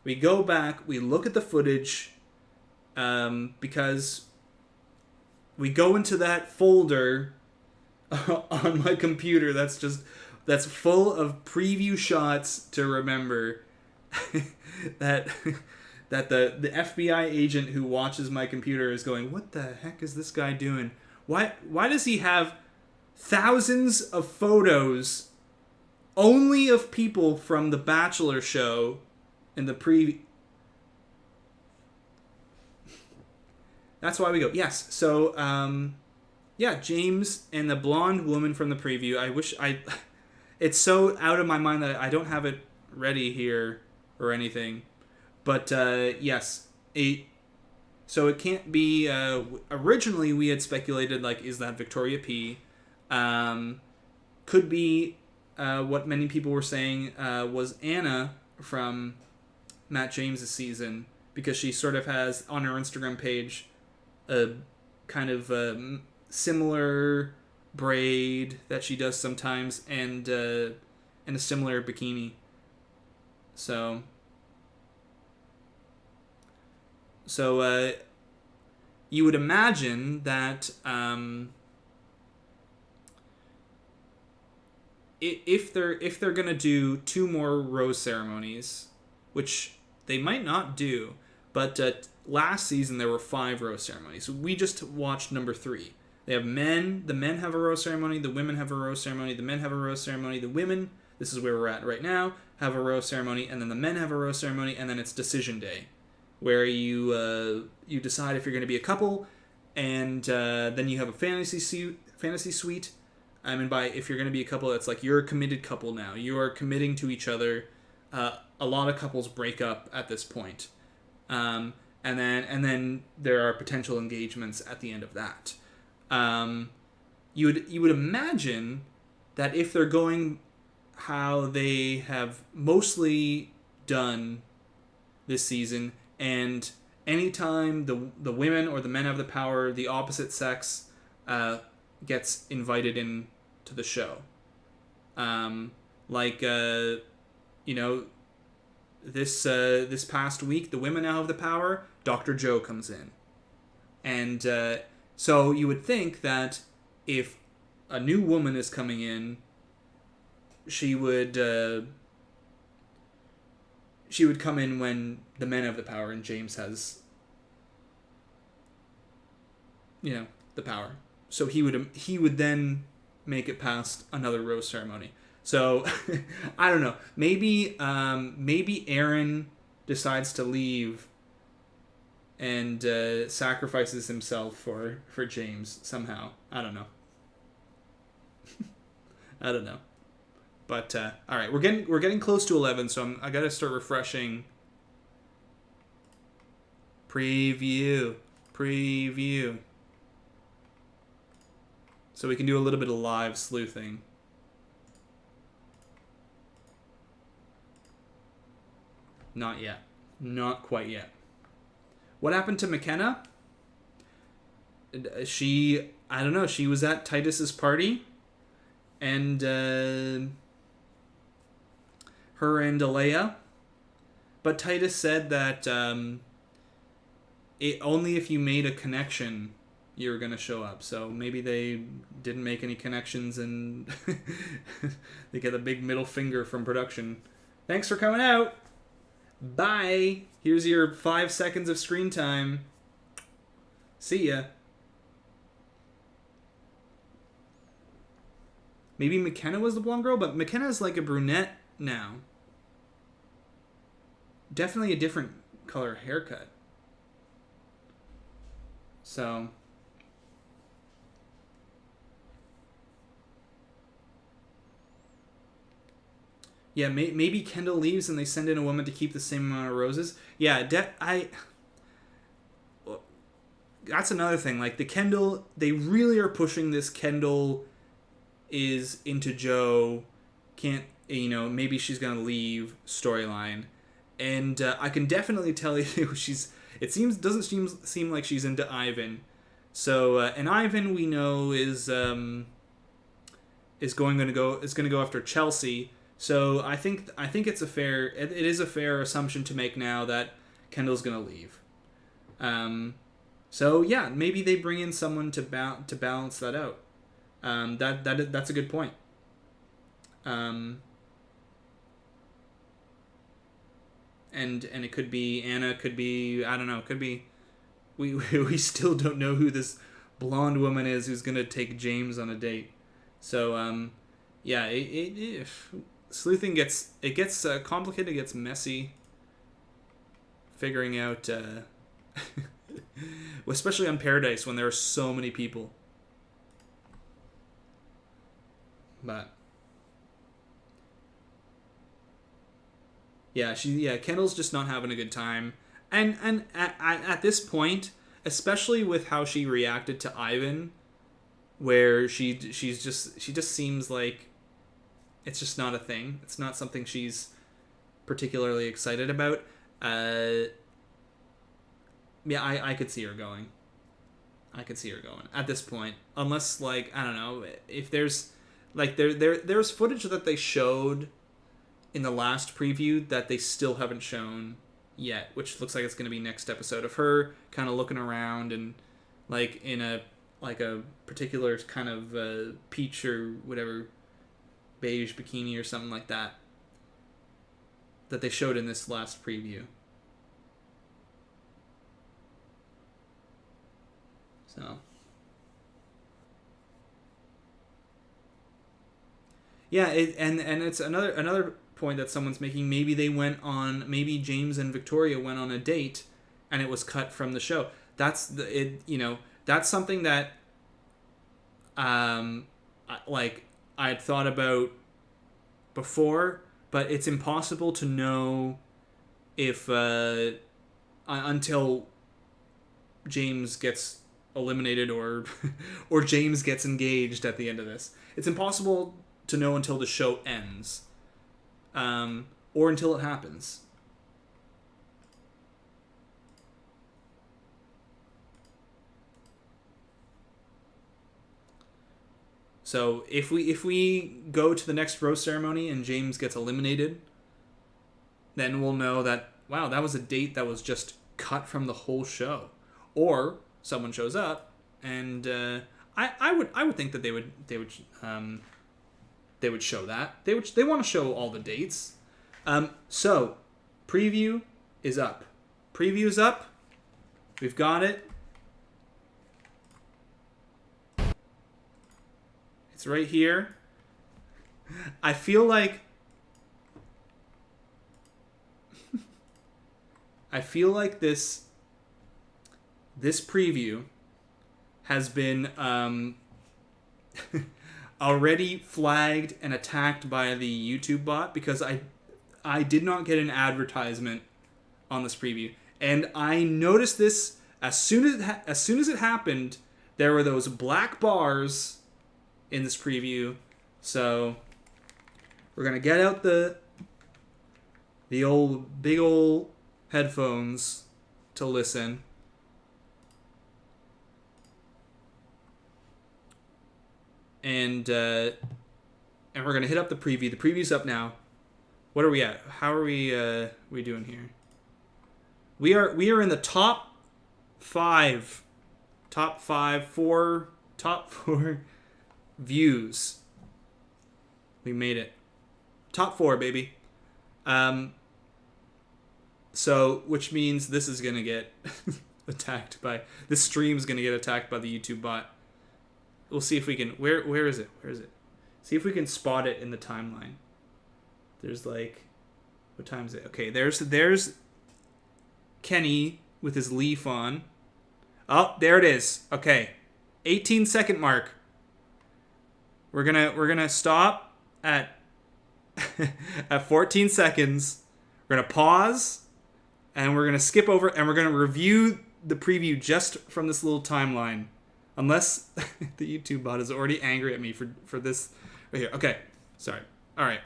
We go back, we look at the footage. Because we go into that folder on my computer that's full of preview shots to remember that the FBI agent who watches my computer is going, what the heck is this guy doing? Why does he have thousands of photos only of people from the Bachelor show in the preview? That's why we go. Yes. So, James and the blonde woman from the preview. It's so out of my mind that I don't have it ready here or anything. But, yes. So it can't be, originally we had speculated, like, is that Victoria P? Could be, what many people were saying, was Anna from Matt James's season. Because she sort of has, on her Instagram page, a kind of similar braid that she does sometimes, and a similar bikini. So you would imagine that if they're gonna do 2 more rose ceremonies, which they might not do, but last season there were 5 rose ceremonies. We just watched number 3. They have the men have a rose ceremony, the women have a rose ceremony, the men have a rose ceremony, the women, this is where we're at right now, have a rose ceremony, and then the men have a rose ceremony, and then it's decision day, where you decide if you're going to be a couple, and then you have a fantasy suite. I mean, by if you're going to be a couple, it's like you're a committed couple now. You are committing to each other a lot of couples break up at this point. And then there are potential engagements at the end of that. You would imagine that if they're going how they have mostly done this season, and anytime the women or the men have the power, the opposite sex gets invited in to the show. This past week, the women now have the power. Dr. Joe comes in, and so you would think that if a new woman is coming in, she would come in when the men have the power and James has, the power. So he would then make it past another rose ceremony. So I don't know. Maybe Aaron decides to leave and sacrifices himself for James somehow. I don't know. I don't know. But all right, we're getting close to 11, so I gotta start refreshing. Preview. So we can do a little bit of live sleuthing. Not yet. Not quite yet. What happened to McKenna? I don't know. She was at Titus's party, and her and Alea. But Titus said that only if you made a connection, you're going to show up. So maybe they didn't make any connections, and they get a big middle finger from production. Thanks for coming out. Bye. Here's your 5 seconds of screen time. See ya. Maybe McKenna was the blonde girl, but McKenna's like a brunette now. Definitely a different color haircut. So... yeah, maybe Kendall leaves and they send in a woman to keep the same amount of roses. Yeah, that's another thing. Like, the Kendall... they really are pushing this Kendall is into Joe, can't... maybe she's going to leave storyline. And I can definitely tell you doesn't seem like she's into Ivan. So, and Ivan we know is going to go after Chelsea. So I think it is a fair assumption to make now that Kendall's gonna leave. So yeah, maybe they bring in someone to balance that out. That's a good point. And it could be Anna, could be, I don't know, could be we still don't know who this blonde woman is who's gonna take James on a date. So yeah, sleuthing gets complicated, it gets messy. Figuring out, especially on Paradise when there are so many people. But yeah, Kendall's just not having a good time, and at this point, especially with how she reacted to Ivan, where she just seems like it's just not a thing. It's not something she's particularly excited about. Yeah, I could see her going. At this point. Unless, like, I don't know, if there's... like, there's footage that they showed in the last preview that they still haven't shown yet, which looks like it's going to be next episode, of her kind of looking around and, like, in a particular kind of peach or whatever... beige bikini or something like that they showed in this last preview. So yeah, and it's another point that someone's making. Maybe James and Victoria went on a date and it was cut from the show. That's something that I had thought about before, but it's impossible to know if until James gets eliminated or or James gets engaged at the end of this. It's impossible to know until the show ends, or until it happens. So if we go to the next rose ceremony and James gets eliminated, then we'll know that, wow, that was a date that was just cut from the whole show. Or someone shows up, and I would think that they would show that. They want to show all the dates. So preview is up. Preview's up. We've got it. It's right here. I feel like this preview has been already flagged and attacked by the YouTube bot, because I did not get an advertisement on this preview, and I noticed this as soon as it happened. There were those black bars in this preview, so we're gonna get out the old big old headphones to listen. And we're gonna hit up the preview. The preview's up now. What are we at? How are we doing here? We are in the top four views. We made it. Top 4, baby. So, which means this is gonna get attacked by, this stream's gonna get attacked by the YouTube bot. We'll see if we can, where is it? See if we can spot it in the timeline. There's like, what time is it? Okay, there's Kenny with his leaf on. Oh, there it is. Okay. 18-second mark. We're gonna stop at at 14 seconds. We're gonna pause, and we're gonna skip over, and we're gonna review the preview just from this little timeline. Unless the YouTube bot is already angry at me for this right here. Okay, sorry. All right.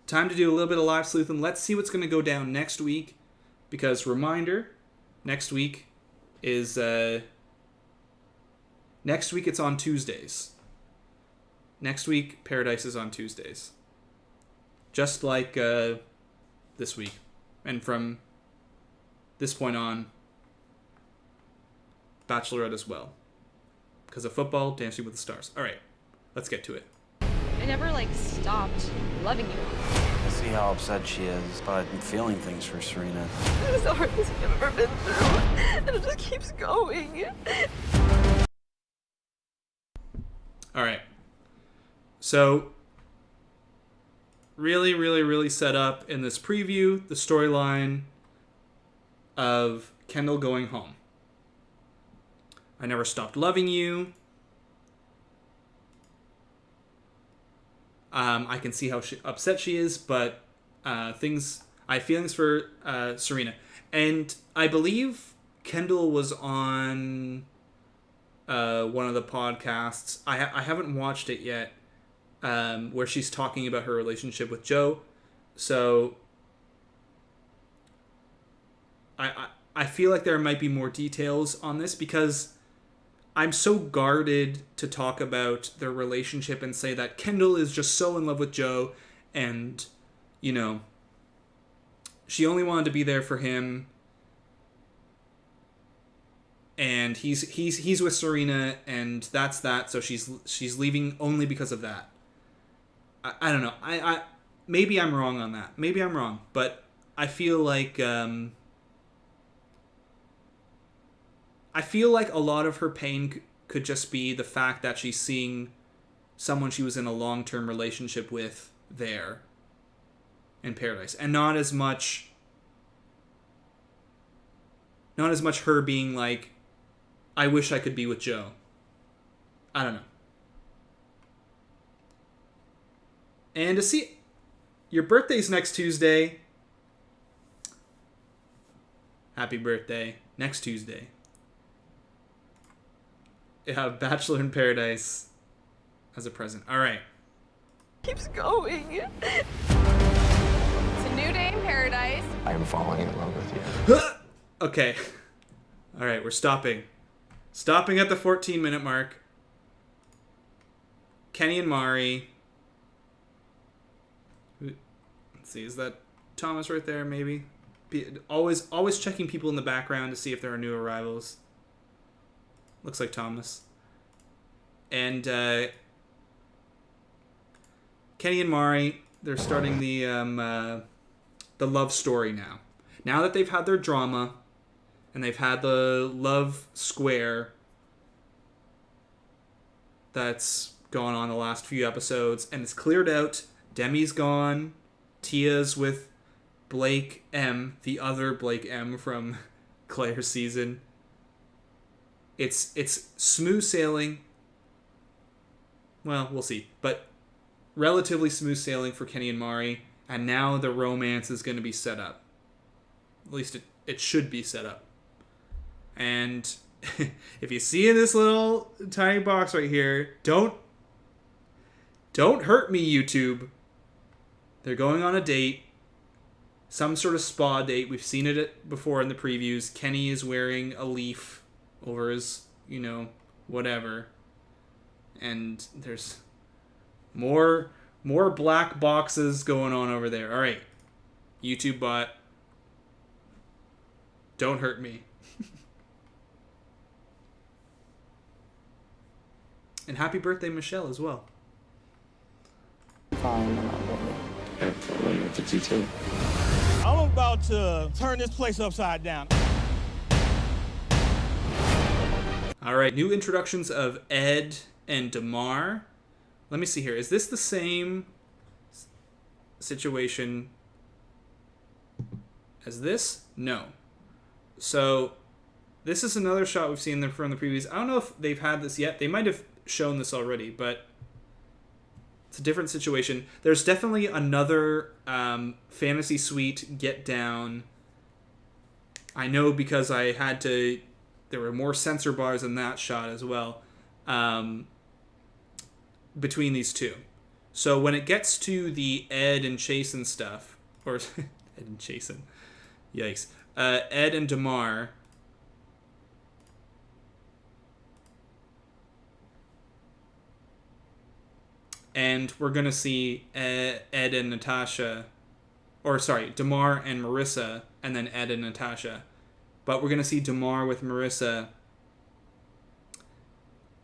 Time to do a little bit of live sleuthing. Let's see what's going to go down next week. Because, reminder, next week is... next week it's on Tuesdays. Next week, Paradise is on Tuesdays. Just like this week. And from this point on, Bachelorette as well. Because of football, Dancing with the Stars. All right, let's get to it. I never, stopped loving you. I see how upset she is, but I'm feeling things for Serena. It was the hardest thing I've ever been through, and it just keeps going. All right. So, really, really, really set up in this preview the storyline of Kendall going home. I never stopped loving you. I can see how upset she is, but I have feelings for Serena. And I believe Kendall was on one of the podcasts. I haven't watched it yet, where she's talking about her relationship with Joe. So I feel like there might be more details on this, because I'm so guarded to talk about their relationship and say that Kendall is just so in love with Joe, and, she only wanted to be there for him, and he's with Serena, and that's that. So she's leaving only because of that. I don't know. I maybe I'm wrong on that. Maybe I'm wrong, but I feel like a lot of her pain could just be the fact that she's seeing someone she was in a long-term relationship with there in Paradise, and not as much her being like, I wish I could be with Joe. I don't know. And to see your birthday's next Tuesday. Happy birthday. Next Tuesday. You have Bachelor in Paradise as a present. All right. Keeps going. It's a new day in paradise. I am falling in love with you. Okay. All right, we're stopping. Stopping at the 14-minute mark. Kenny and Mari. Let's see, is that Thomas right there, maybe? Always checking people in the background to see if there are new arrivals. Looks like Thomas. And Kenny and Mari, they're starting the love story now. Now that they've had their drama and they've had the love square that's gone on the last few episodes, and it's cleared out. Demi's gone. Tia's with Blake M, the other Blake M from Claire's season. It's smooth sailing. Well, we'll see. But relatively smooth sailing for Kenny and Mari. And now the romance is going to be set up. At least it should be set up. And if you see in this little tiny box right here, don't hurt me, YouTube. They're going on a date. Some sort of spa date. We've seen it before in the previews. Kenny is wearing a leaf over his, whatever. And there's more black boxes going on over there. All right. YouTube bot. Don't hurt me. And happy birthday, Michelle, as well. Fine, I'm not worried. If it's you too. I'm about to turn this place upside down. All right, new introductions of Ed and Damar. Let me see here. Is this the same situation as this? No. So this is another shot we've seen from the previews. I don't know if they've had this yet. They might have shown this already, but it's a different situation. There's definitely another fantasy suite get down. I know because I had to... There were more sensor bars in that shot as well. Between these two. So when it gets to the Ed and Chasen stuff... Or... Ed and Chasen. Yikes. Ed and Damar... And we're going to see Ed and Natasha, or sorry, Damar and Marissa, and then Ed and Natasha. But we're going to see Damar with Marissa.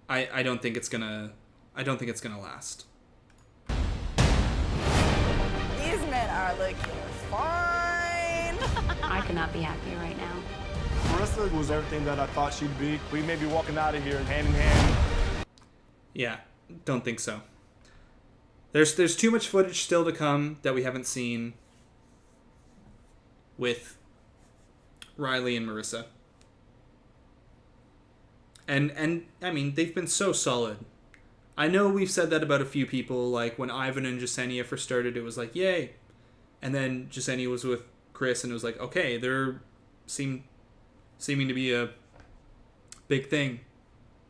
I don't think it's going to last. These men are looking fine. I could not be happier right now. Marissa was everything that I thought she'd be. We may be walking out of here hand in hand. Yeah, don't think so. There's too much footage still to come that we haven't seen with Riley and Marissa. And I mean, they've been so solid. I know we've said that about a few people, like when Ivan and Jasenia first started, it was like, yay. And then Jasenia was with Chris, and it was like, okay, they're seeming to be a big thing.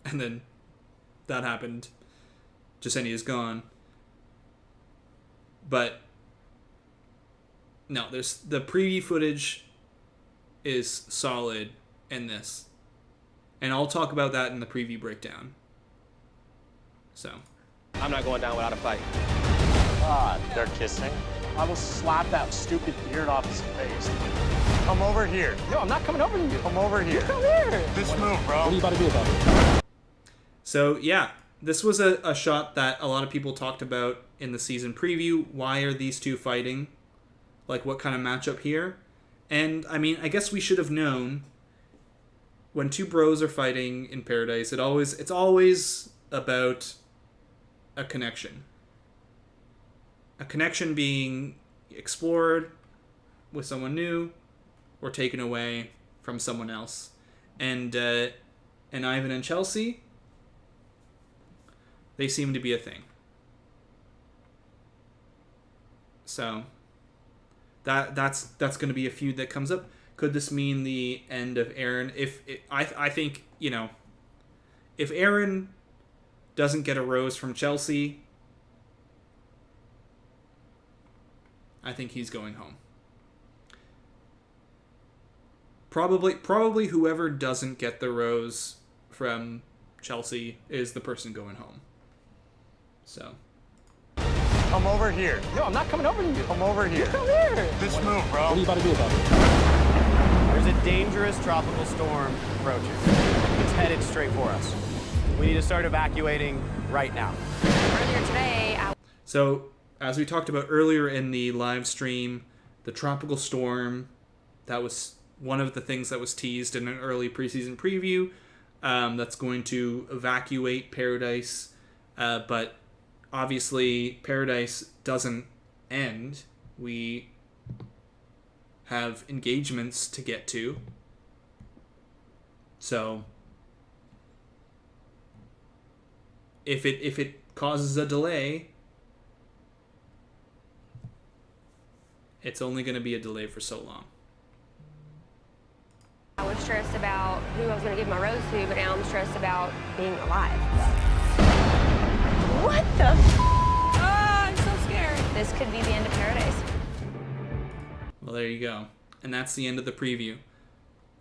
And then that happened. Jasenia's gone. But no, there's the preview footage is solid in this. And I'll talk about that in the preview breakdown. So. I'm not going down without a fight. God, they're kissing. I will slap that stupid beard off his face. Come over here. No, I'm not coming over to you. Come over here. Come here. Bitch move, bro. What are you about to do about it? So, yeah. This was a shot that a lot of people talked about in the season preview. Why are these two fighting? Like, what kind of matchup here? And, I mean, I guess we should have known when two bros are fighting in Paradise, it's always about a connection. A connection being explored with someone new or taken away from someone else. And Ivan and Chelsea, they seem to be a thing. So that's going to be a feud that comes up. Could this mean the end of Aaron? I think, if Aaron doesn't get a rose from Chelsea, I think he's going home. Probably whoever doesn't get the rose from Chelsea is the person going home. So. Come over here. No, I'm not coming over to you. Come over here. Come here. Bitch, move, bro. What are you about to do about it? There's a dangerous tropical storm approaching. It's headed straight for us. We need to start evacuating right now. Earlier today, So, as we talked about earlier in the live stream, the tropical storm, that was one of the things that was teased in an early preseason preview. That's going to evacuate Paradise, but obviously Paradise doesn't end. We have engagements to get to. So if it causes a delay, it's only going to be a delay for so long. I was stressed about who I was going to give my rose to, but now I'm stressed about being alive. What the I'm so scared. This could be the end of Paradise. Well, there you go. And that's the end of the preview.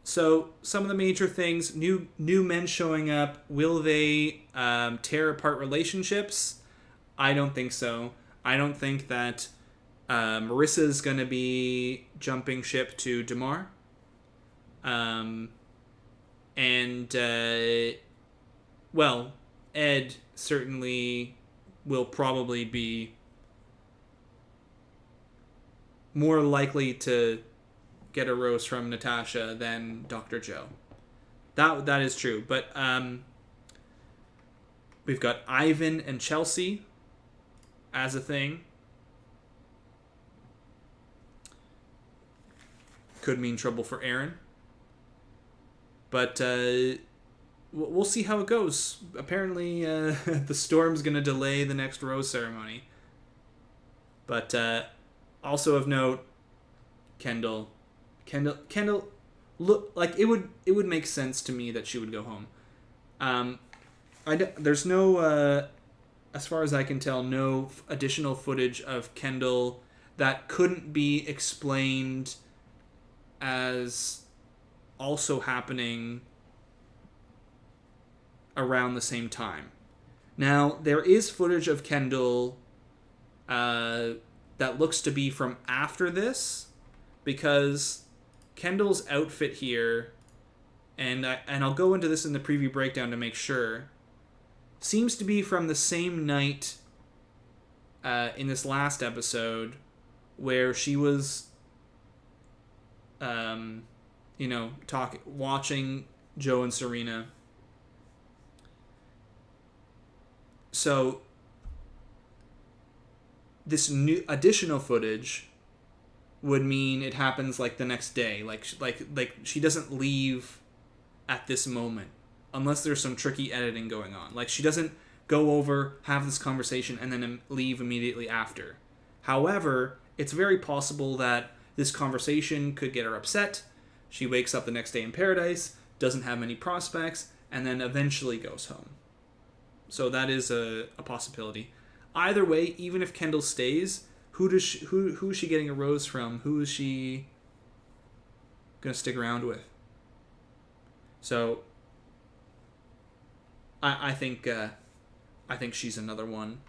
So, some of the major things, new men showing up. Will they tear apart relationships? I don't think so. I don't think that Marissa's going to be jumping ship to Damar. Ed certainly will probably be more likely to get a rose from Natasha than Dr. Joe. That is true. But we've got Ivan and Chelsea as a thing. Could mean trouble for Aaron. But we'll see how it goes. Apparently, the storm's going to delay the next rose ceremony. But also of note, Kendall, look like it would make sense to me that she would go home. There's no, as far as I can tell, no additional footage of Kendall that couldn't be explained as also happening around the same time. Now, there is footage of Kendall that looks to be from after this, because Kendall's outfit here, and I'll go into this in the preview breakdown to make sure, seems to be from the same night in this last episode where she was watching Joe and Serena. So this new additional footage would mean it happens like the next day, like she doesn't leave at this moment unless there's some tricky editing going on. Like she doesn't go over, have this conversation, and then leave immediately after. However, it's very possible that this conversation could get her upset. She wakes up the next day in Paradise, doesn't have many prospects, and then eventually goes home. So that is a possibility. Either way, even if Kendall stays, who is she getting a rose from? Who is she gonna stick around with? So I think she's another one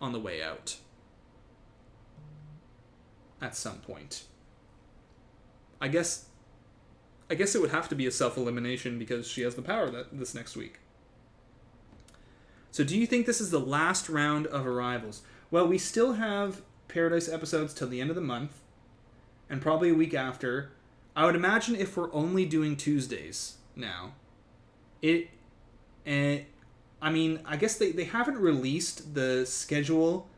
on the way out at some point. I guess it would have to be a self-elimination because she has the power this next week. So do you think this is the last round of arrivals? Well, we still have Paradise episodes till the end of the month, and probably a week after. I would imagine if we're only doing Tuesdays now, I guess they haven't released the schedule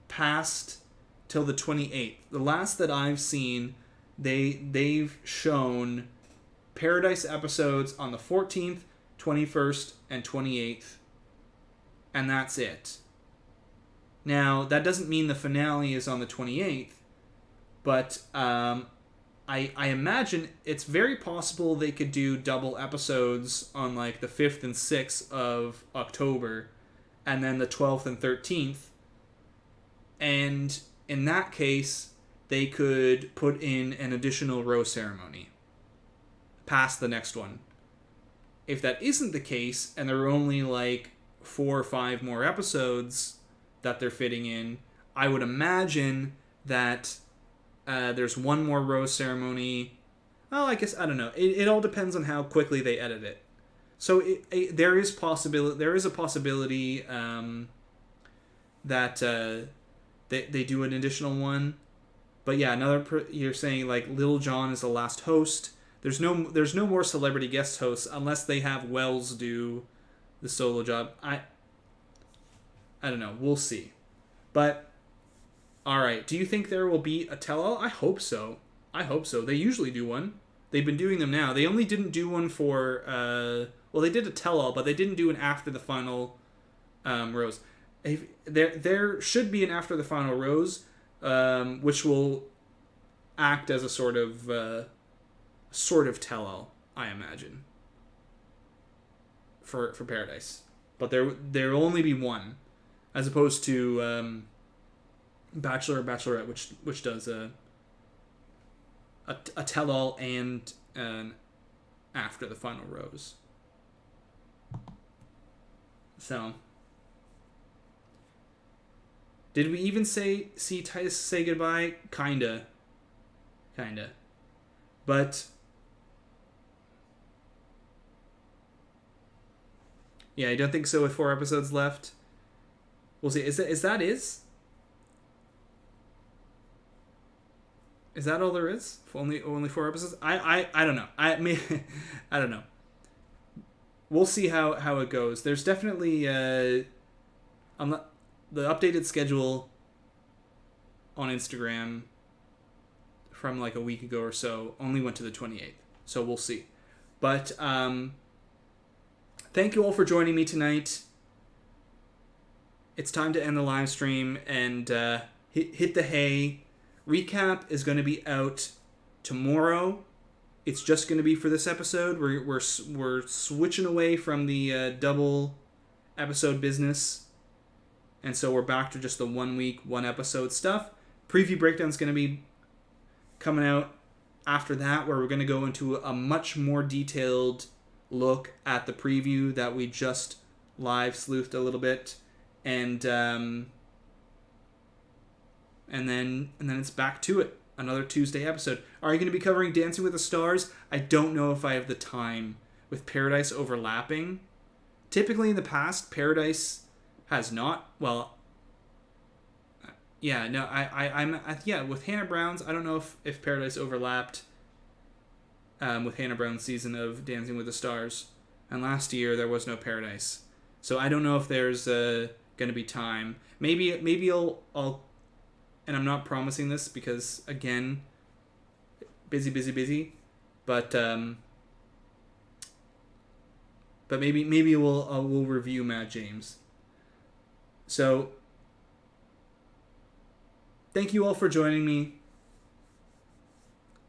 past till the 28th. The last that I've seen, they've shown Paradise episodes on the 14th, 21st, and 28th. And that's it. Now, that doesn't mean the finale is on the 28th, but I imagine it's very possible they could do double episodes on like the 5th and 6th of October, and then the 12th and 13th. And in that case, they could put in an additional rose ceremony past the next one. If that isn't the case, and there are only like 4 or 5 more episodes that they're fitting in, I would imagine that there's one more rose ceremony. Well, I guess, I don't know. It all depends on how quickly they edit it. So there is a possibility that they do an additional one. But yeah, you're saying like Lil Jon is the last host. There's no more celebrity guest hosts unless they have Wells do the solo job. I don't know. We'll see. But all right. Do you think there will be a tell-all? I hope so. They usually do one. They've been doing them now. They only didn't do one for well, they did a tell-all, but they didn't do an after the final rose. There should be an after the final rose, which will act as a sort of tell-all, I imagine, for Paradise. But there will only be one, as opposed to Bachelor or Bachelorette, which does a tell-all and an after the final rose. So, did we even see Titus say goodbye? Kinda. But yeah, I don't think so with 4 episodes left. We'll see. Is that all there is? Only 4 episodes? I don't know. I don't know. We'll see how it goes. There's definitely the updated schedule on Instagram from like a week ago or so only went to the 28th. So we'll see. But thank you all for joining me tonight. It's time to end the live stream and hit the hay. Recap is going to be out tomorrow. It's just going to be for this episode. We're switching away from the double episode business, and so we're back to just the 1 week, 1 episode stuff. Preview breakdown is going to be coming out after that, where we're going to go into a much more detailed look at the preview that we just live sleuthed a little bit, and then it's back to it. Another Tuesday episode. Are you going to be covering Dancing with the Stars? I don't know if I have the time with Paradise overlapping. Typically in the past, Paradise has not. Well, yeah, no, I'm with Hannah Brown's. I don't know if Paradise overlapped with Hannah Brown's season of Dancing with the Stars, and last year there was no Paradise, so I don't know if there's going to be time. Maybe I'll. And I'm not promising this because, again, busy. But maybe we'll review Matt James. So, thank you all for joining me.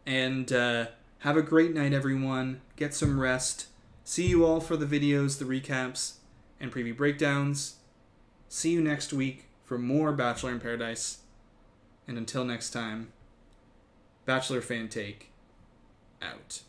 And have a great night, everyone. Get some rest. See you all for the videos, the recaps, and preview breakdowns. See you next week for more Bachelor in Paradise. And until next time, Bachelor Fan Take, out.